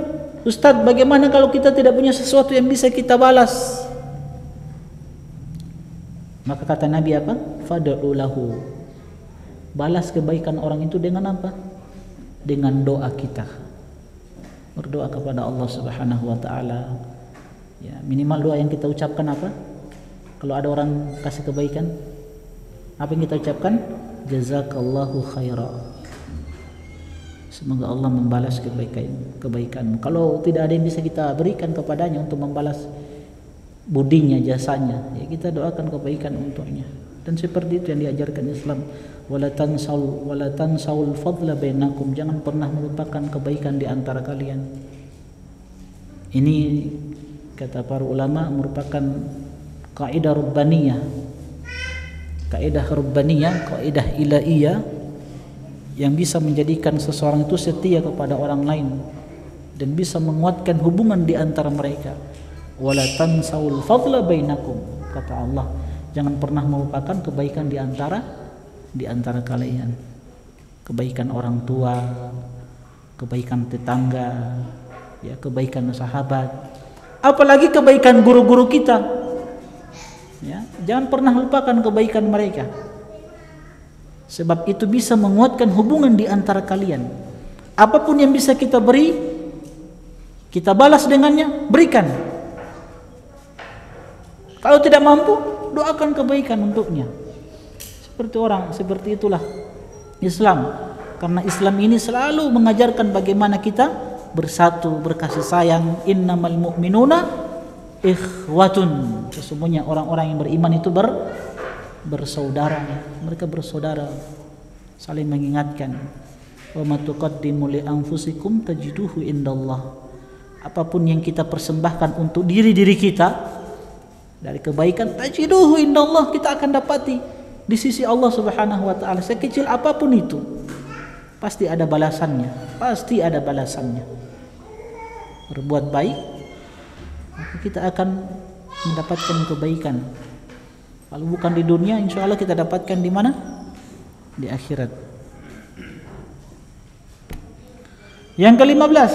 Speaker 2: Ustaz, bagaimana kalau kita tidak punya sesuatu yang bisa kita balas? Maka kata Nabi apa? Fad'u lahu, balas kebaikan orang itu dengan apa? Dengan doa kita. Berdoa kepada Allah Subhanahu wa taala. Ya, minimal doa yang kita ucapkan apa? Kalau ada orang kasih kebaikan, apa yang kita ucapkan? Jazakallahu khaira. Semoga Allah membalas kebaikan. Kalau tidak ada yang bisa kita berikan kepadanya untuk membalas budinya, jasanya, ya kita doakan kebaikan untuknya. Dan seperti itu yang diajarkan Islam. Wala tansaul fadla bainakum, jangan pernah melupakan kebaikan di antara kalian. Ini kata para ulama merupakan kaidah rubbaniyah. Kaidah rubbaniyah, kaidah ilaiyah yang bisa menjadikan seseorang itu setia kepada orang lain dan bisa menguatkan hubungan di antara mereka. Wala tansaul fadla bainakum, kata Allah, jangan pernah melupakan kebaikan di antara kalian. Kebaikan orang tua, kebaikan tetangga, ya, kebaikan sahabat, apalagi kebaikan guru-guru kita. Ya, jangan pernah lupakan kebaikan mereka. Sebab itu bisa menguatkan hubungan di antara kalian. Apapun yang bisa kita beri, kita balas dengannya, berikan. Kalau tidak mampu, doakan kebaikan untuknya. Seperti itulah Islam. Karena Islam ini selalu mengajarkan bagaimana kita bersatu, berkasih sayang. Innamal mu'minuna ikhwatun. Sesungguhnya orang-orang yang beriman itu bersaudara, mereka bersaudara, saling mengingatkan. Wa ma tuqaddimu li anfusikum tajiduhu indallah. Apapun yang kita persembahkan untuk diri-diri kita dari kebaikan, tajiduhu indallah, kita akan dapati di sisi Allah Subhanahu wa taala. Sekecil apapun itu pasti ada balasannya. pasti ada balasannya. Berbuat baik, maka kita akan mendapatkan kebaikan. Kalau bukan di dunia, insya Allah kita dapatkan di mana? Di akhirat. Yang ke-15,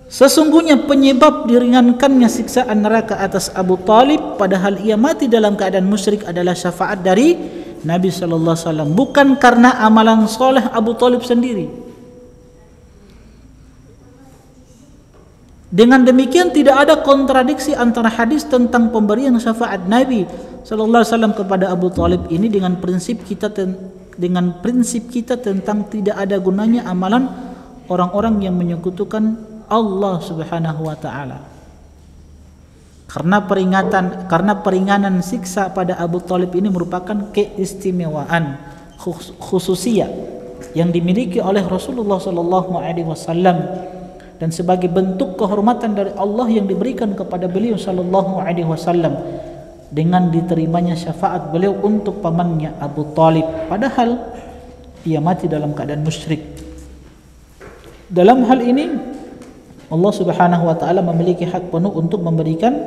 Speaker 2: sesungguhnya penyebab diringankannya siksaan neraka atas Abu Talib padahal ia mati dalam keadaan musyrik adalah syafaat dari Nabi sallallahu alaihi wasallam, bukan karena amalan soleh Abu Talib sendiri. Dengan demikian tidak ada kontradiksi antara hadis tentang pemberian syafaat Nabi sallallahu alaihi wasallam kepada Abu Talib ini dengan prinsip kita tentang tidak ada gunanya amalan orang-orang yang menyekutukan Allah Subhanahu wa taala. Karena peringanan siksa pada Abu Talib ini merupakan keistimewaan khususiyah yang dimiliki oleh Rasulullah sallallahu alaihi wasallam dan sebagai bentuk kehormatan dari Allah yang diberikan kepada beliau sallallahu alaihi wasallam dengan diterimanya syafaat beliau untuk pamannya Abu Talib padahal ia mati dalam keadaan musyrik. Dalam hal ini Allah Subhanahu wa taala memiliki hak penuh untuk memberikan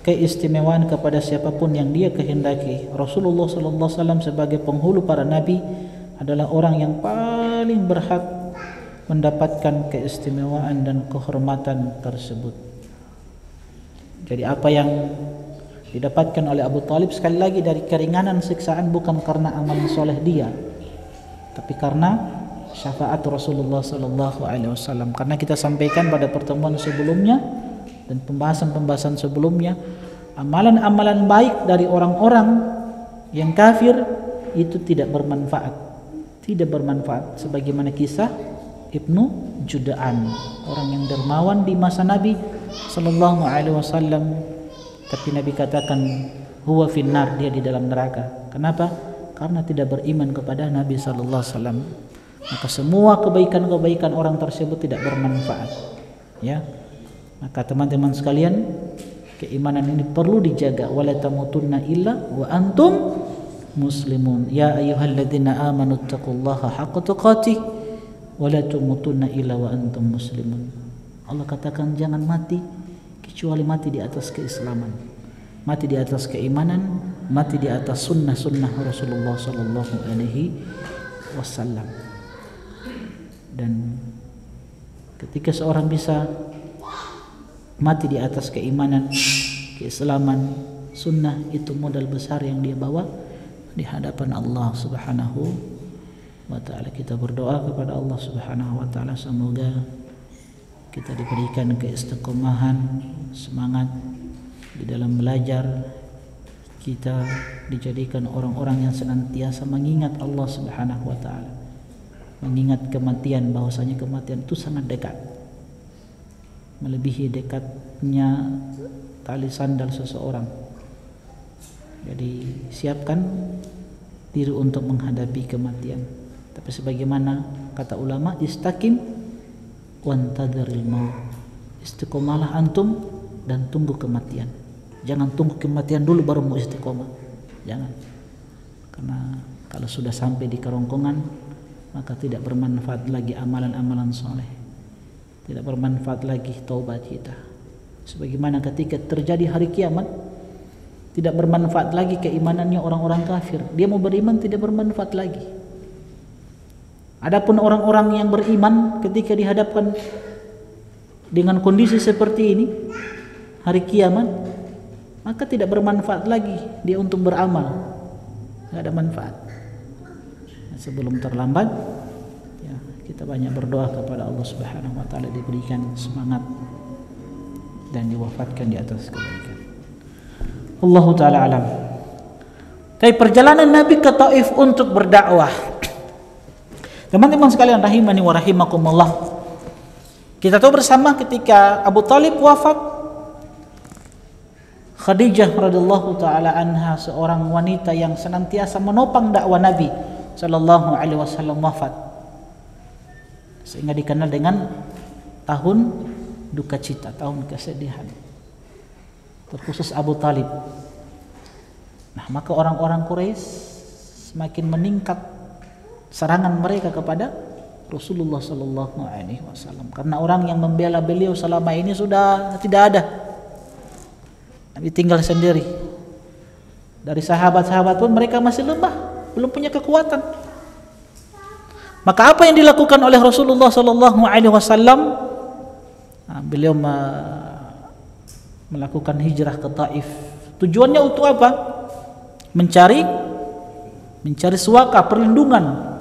Speaker 2: keistimewaan kepada siapapun yang dia kehendaki. Rasulullah sallallahu alaihi wasallam sebagai penghulu para nabi adalah orang yang paling berhak mendapatkan keistimewaan dan kehormatan tersebut. Jadi apa yang didapatkan oleh Abu Talib sekali lagi dari keringanan siksaan bukan karena amalan soleh dia, tapi karena syafaat Rasulullah sallallahu alaihi wasallam. Karena kita sampaikan pada pertemuan sebelumnya dan pembahasan sebelumnya, amalan-amalan baik dari orang-orang yang kafir itu tidak bermanfaat. Sebagaimana kisah Ibnu Juda'an, orang yang dermawan di masa Nabi sallallahu alaihi wasallam, tapi Nabi katakan huwa finnar, dia di dalam neraka. Kenapa? Karena tidak beriman kepada Nabi sallallahu alaihi wasallam. Maka semua kebaikan-kebaikan orang tersebut tidak bermanfaat. Ya. Maka teman-teman sekalian, keimanan ini perlu dijaga. Wala tamutunna illa wa antum muslimun. Ya ayyuhalladzina amanu taqullaha haqqa tuqatih wala tamutunna illa wa antum muslimun. Allah katakan jangan mati kecuali mati di atas keislaman, mati di atas keimanan, mati di atas sunnah-sunnah Rasulullah sallallahu alaihi wasallam. Dan ketika seorang bisa mati di atas keimanan, keislaman, sunnah, itu modal besar yang dia bawa di hadapan Allah Subhanahu wa ta'ala. Kita berdoa kepada Allah Subhanahu wa ta'ala semoga kita diberikan keistiqomahan, semangat di dalam belajar, kita dijadikan orang-orang yang senantiasa mengingat Allah Subhanahu wa ta'ala, mengingat kematian, bahwasanya kematian itu sangat dekat, melebihi dekatnya tali sandal seseorang. Jadi siapkan diri untuk menghadapi kematian. Tapi sebagaimana kata ulama, istaqim wantadharil maut, istiqomalah antum dan tunggu kematian. Jangan tunggu kematian dulu baru mau istiqomah, jangan. Karena kalau sudah sampai di kerongkongan, maka tidak bermanfaat lagi amalan-amalan soleh, tidak bermanfaat lagi taubat kita. Sebagaimana ketika terjadi hari kiamat, tidak bermanfaat lagi keimanannya orang-orang kafir. Dia mau beriman tidak bermanfaat lagi. Adapun orang-orang yang beriman ketika dihadapkan dengan kondisi seperti ini, hari kiamat, maka tidak bermanfaat lagi dia untuk beramal. Tidak ada manfaat. Nah, sebelum terlambat, ya, kita banyak berdoa kepada Allah Subhanahu wa ta'ala diberikan semangat dan diwafatkan di atas kebaikan. Allah ta'ala alam. Tapi perjalanan Nabi ke Taif untuk berdakwah, teman-teman sekalian rahimani wa rahimakumullah, kita tahu bersama ketika Abu Talib wafat, Khadijah radhiyallahu taala anha, seorang wanita yang senantiasa menopang dakwah Nabi sallallahu alaihi wasallam, wafat. Sehingga dikenal dengan tahun duka cita, tahun kesedihan, terkhusus Abu Talib. Nah, maka orang-orang Quraisy semakin meningkat serangan mereka kepada Rasulullah sallallahu alaihi wasallam, karena orang yang membela beliau selama ini sudah tidak ada. Nabi tinggal sendiri. Dari sahabat-sahabat pun mereka masih lemah, belum punya kekuatan. Maka apa yang dilakukan oleh Rasulullah sallallahu alaihi wasallam? Beliau melakukan hijrah ke Taif. Tujuannya untuk apa? Mencari suaka, perlindungan,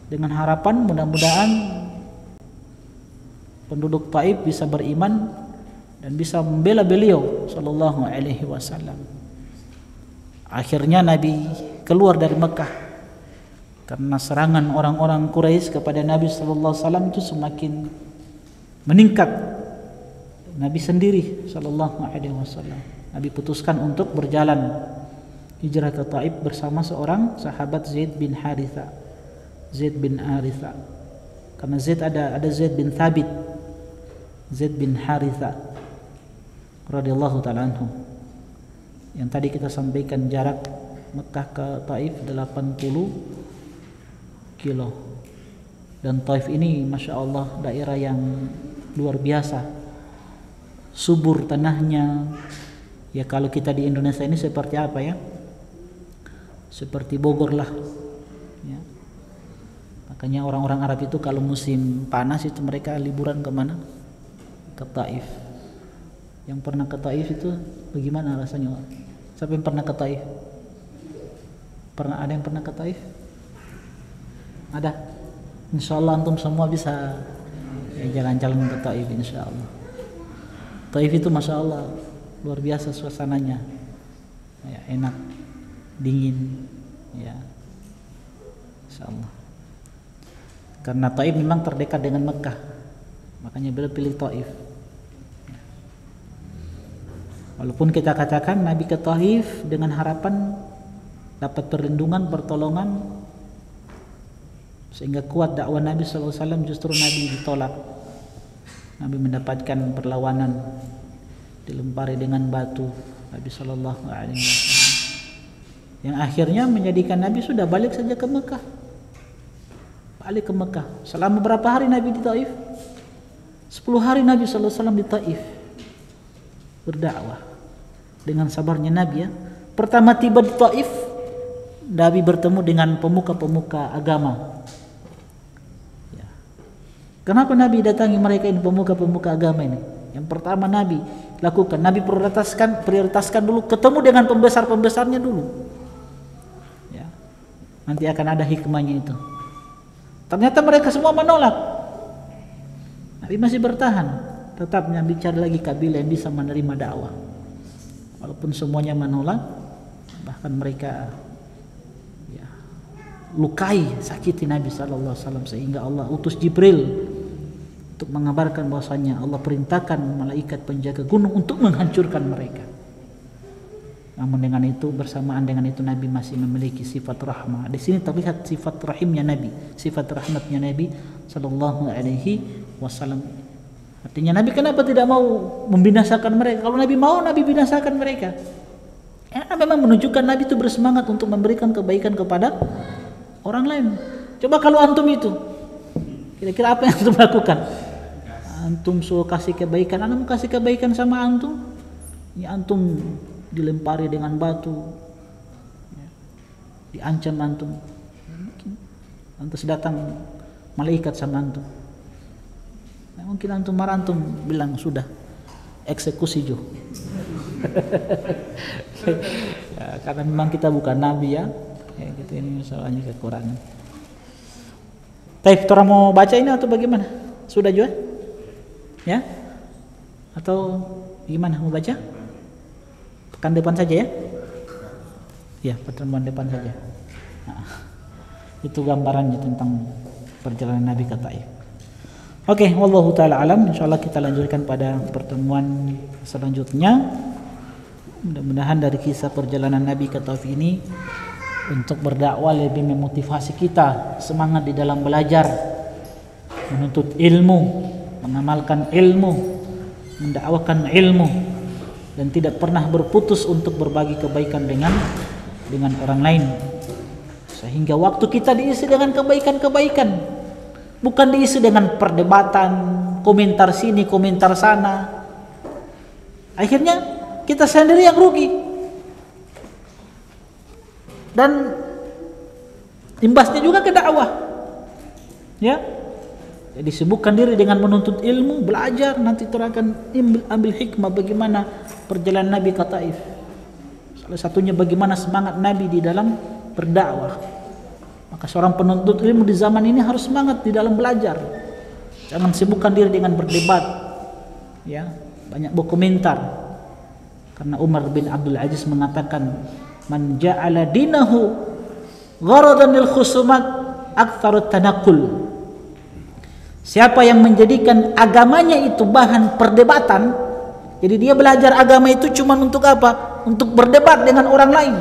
Speaker 2: dengan harapan mudah-mudahan penduduk Taif bisa beriman dan bisa membela beliau sallallahu alaihi wasallam. Akhirnya Nabi keluar dari Mekah karena serangan orang-orang Quraisy kepada Nabi sallallahu alaihi wasallam itu semakin meningkat. Nabi sendiri sallallahu alaihi wasallam, Nabi putuskan untuk berjalan hijrah ke Taif bersama seorang sahabat Zaid bin Haritha. Karena Zaid ada Zaid bin Thabit, Zaid bin Haritha radhiyallahu taala anhu. Yang tadi kita sampaikan jarak Mekah ke Taif 80 kilo. Dan Taif ini Masya Allah daerah yang luar biasa, subur tanahnya. Ya kalau kita di Indonesia ini seperti apa ya, seperti Bogor lah ya. Makanya orang-orang Arab itu kalau musim panas itu mereka liburan kemana? Ke Taif. Yang pernah ke Taif itu bagaimana rasanya? Siapa yang pernah ke Taif? Ada yang pernah ke Taif? Ada? Insyaallah antum semua bisa jalan-jalan ke Taif insyaallah. Taif itu Masya Allah luar biasa suasananya ya, enak, dingin ya, insyaallah. Karena Taif memang terdekat dengan Mekah, makanya beliau pilih Taif. Walaupun kita katakan Nabi ke Taif dengan harapan dapat perlindungan, pertolongan, sehingga kuat dakwah Nabi SAW, justru Nabi ditolak. Nabi mendapatkan perlawanan, dilempari dengan batu Nabi Sallallahu Alaihi Wasallam, yang akhirnya menjadikan Nabi sudah balik saja ke Mekah. Balik ke Mekah. Selama berapa hari Nabi di Taif? 10 hari Nabi Sallallahu Alaihi Wasallam di Taif berdakwah. Dengan sabarnya Nabi ya. Pertama tiba di Taif, Nabi bertemu dengan pemuka-pemuka agama. Kenapa Nabi datangi mereka ini, pemuka-pemuka agama ini? Yang pertama Nabi lakukan, Nabi prioritaskan dulu ketemu dengan pembesar-pembesarnya dulu. Ya. Nanti akan ada hikmahnya itu. Ternyata mereka semua menolak. Nabi masih bertahan. Tetap Nabi cari lagi kabilah yang bisa menerima dakwah. Walaupun semuanya menolak, bahkan mereka lukai, sakiti Nabi sallallahu alaihi wasallam, sehingga Allah utus Jibril untuk mengabarkan bahwasanya Allah perintahkan malaikat penjaga gunung untuk menghancurkan mereka. Namun dengan itu, bersamaan dengan itu Nabi masih memiliki sifat rahmah. Di sini terlihat sifat rahimnya Nabi, sifat rahmatnya Nabi sallallahu alaihi wasallam. Artinya Nabi kenapa tidak mau membinasakan mereka? Kalau Nabi mau, Nabi binasakan mereka. Ya, memang menunjukkan Nabi itu bersemangat untuk memberikan kebaikan kepada orang lain. Coba kalau antum itu, kira-kira apa yang antum lakukan? Antum suruh kasih kebaikan, antum kasih kebaikan sama antum, ya antum dilempari dengan batu, ya, diancam antum, lantas datang malaikat sama antum. Nah, mungkin antum marah, antum bilang sudah eksekusi jo. Ya, karena memang kita bukan nabi ya. Ya gitu, ini soalnya kekurangan. Taif, orang mau baca ini atau bagaimana? Sudah juga? Ya? Atau gimana mau baca? Pekan depan saja ya? Ya, pertemuan depan saja. Nah, itu gambarannya tentang perjalanan Nabi ke Taif. Oke, wallahu taala alam. Insyaallah kita lanjutkan pada pertemuan selanjutnya. Mudah-mudahan dari kisah perjalanan Nabi ke Taif ini untuk berdakwah lebih memotivasi kita semangat di dalam belajar, menuntut ilmu, mengamalkan ilmu, mendakwakan ilmu, dan tidak pernah berputus untuk berbagi kebaikan dengan orang lain, Sehingga waktu kita diisi dengan kebaikan-kebaikan, bukan diisi dengan perdebatan, komentar sini, komentar sana. Akhirnya kita sendiri yang rugi. Dan imbasnya juga ke dakwah. Ya. Jadi sibukkan diri dengan menuntut ilmu, belajar, nanti akan ambil hikmah bagaimana perjalanan Nabi ke Taif. Salah satunya bagaimana semangat Nabi di dalam berdakwah. Maka seorang penuntut ilmu di zaman ini harus semangat di dalam belajar. Jangan sibukkan diri dengan berdebat. Ya, banyak berkomentar. Karena Umar bin Abdul Aziz mengatakan, "Man ja'ala dinahu gharadan lil khusumat aktsaru tanaqul." Siapa yang menjadikan agamanya itu bahan perdebatan, jadi dia belajar agama itu cuma untuk apa? Untuk berdebat dengan orang lain.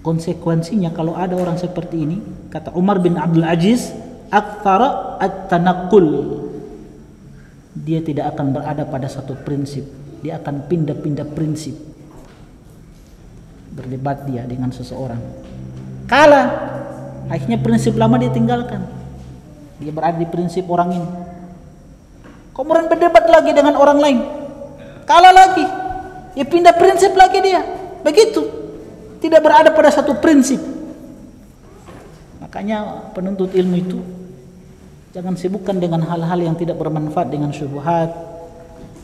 Speaker 2: Konsekuensinya kalau ada orang seperti ini, kata Umar bin Abdul Aziz, aktsara at-tanaqqul. Dia tidak akan berada pada satu prinsip, dia akan pindah-pindah prinsip. Berdebat dia dengan seseorang. Kalah, akhirnya prinsip lama dia tinggalkan. Dia berada di prinsip orang ini. Kemudian berdebat lagi dengan orang lain. Kalah lagi, ya pindah prinsip lagi dia. Begitu. Tidak berada pada satu prinsip. Makanya penuntut ilmu itu jangan sibukkan dengan hal-hal yang tidak bermanfaat dengan syubhat.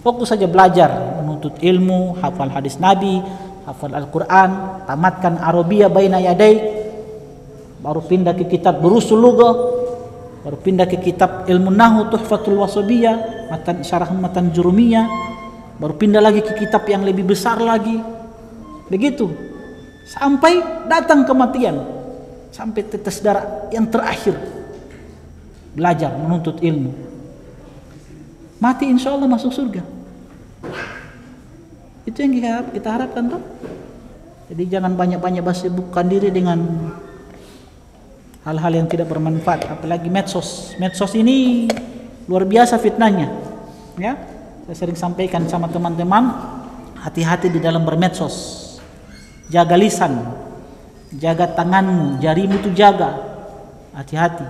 Speaker 2: Fokus saja belajar, menuntut ilmu, hafal hadis Nabi, hafal Al-Quran, tamatkan Arabiyah baina yaday, baru pindah ke kitab Durusul Lughah, baru pindah ke kitab Ilmu Nahwu Tuhfatul Wasabiyah, matan syarah matan Jurumiyah, baru pindah lagi ke kitab yang lebih besar lagi. Begitu. Sampai datang kematian, sampai tetes darah yang terakhir. Belajar, menuntut ilmu. Mati insya Allah masuk surga. Itu yang kita harapkan tuh. Jadi jangan banyak-banyak sibukkan diri dengan hal-hal yang tidak bermanfaat, apalagi medsos. Medsos ini luar biasa fitnahnya. Ya, saya sering sampaikan sama teman-teman, hati-hati di dalam bermedsos. Jaga lisan, jaga tanganmu, jarimu itu jaga, hati-hati.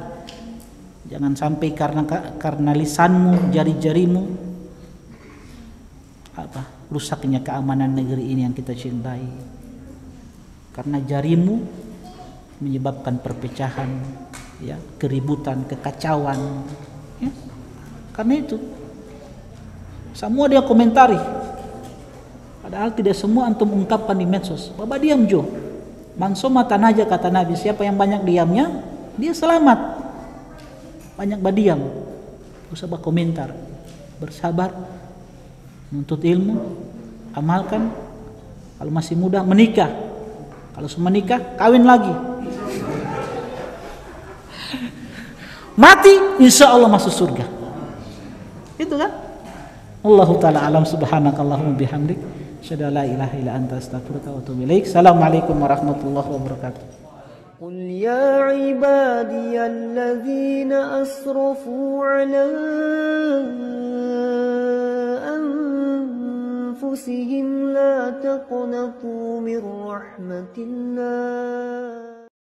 Speaker 2: Jangan sampai karena lisanmu, jari-jarimu rusaknya keamanan negeri ini yang kita cintai. Karena jarimu menyebabkan perpecahan, ya, keributan, kekacauan. Ya. Karena itu, semua dia komentari. Padahal tidak semua antum ungkapkan di medsos. Bapak diam jo. Mansoma tanaja kata Nabi. Siapa yang banyak diamnya, dia selamat. Banyak badiam. Usah berkomentar. Bersabar. Menuntut ilmu. Amalkan. Kalau masih muda menikah. Kalau sudah menikah kawin lagi. Mati insya Allah masuk surga. Itu kan? Allahu ta'ala alam, subhanakallahumma bihamdik. Asyhadu an la ilaha illa anta astaghfiruka wa atubu ilaik. Assalamualaikum warahmatullahi wabarakatuh.
Speaker 1: قل يا عبادي الذين أسرفوا على أنفسهم لا تقنطوا من رحمة الله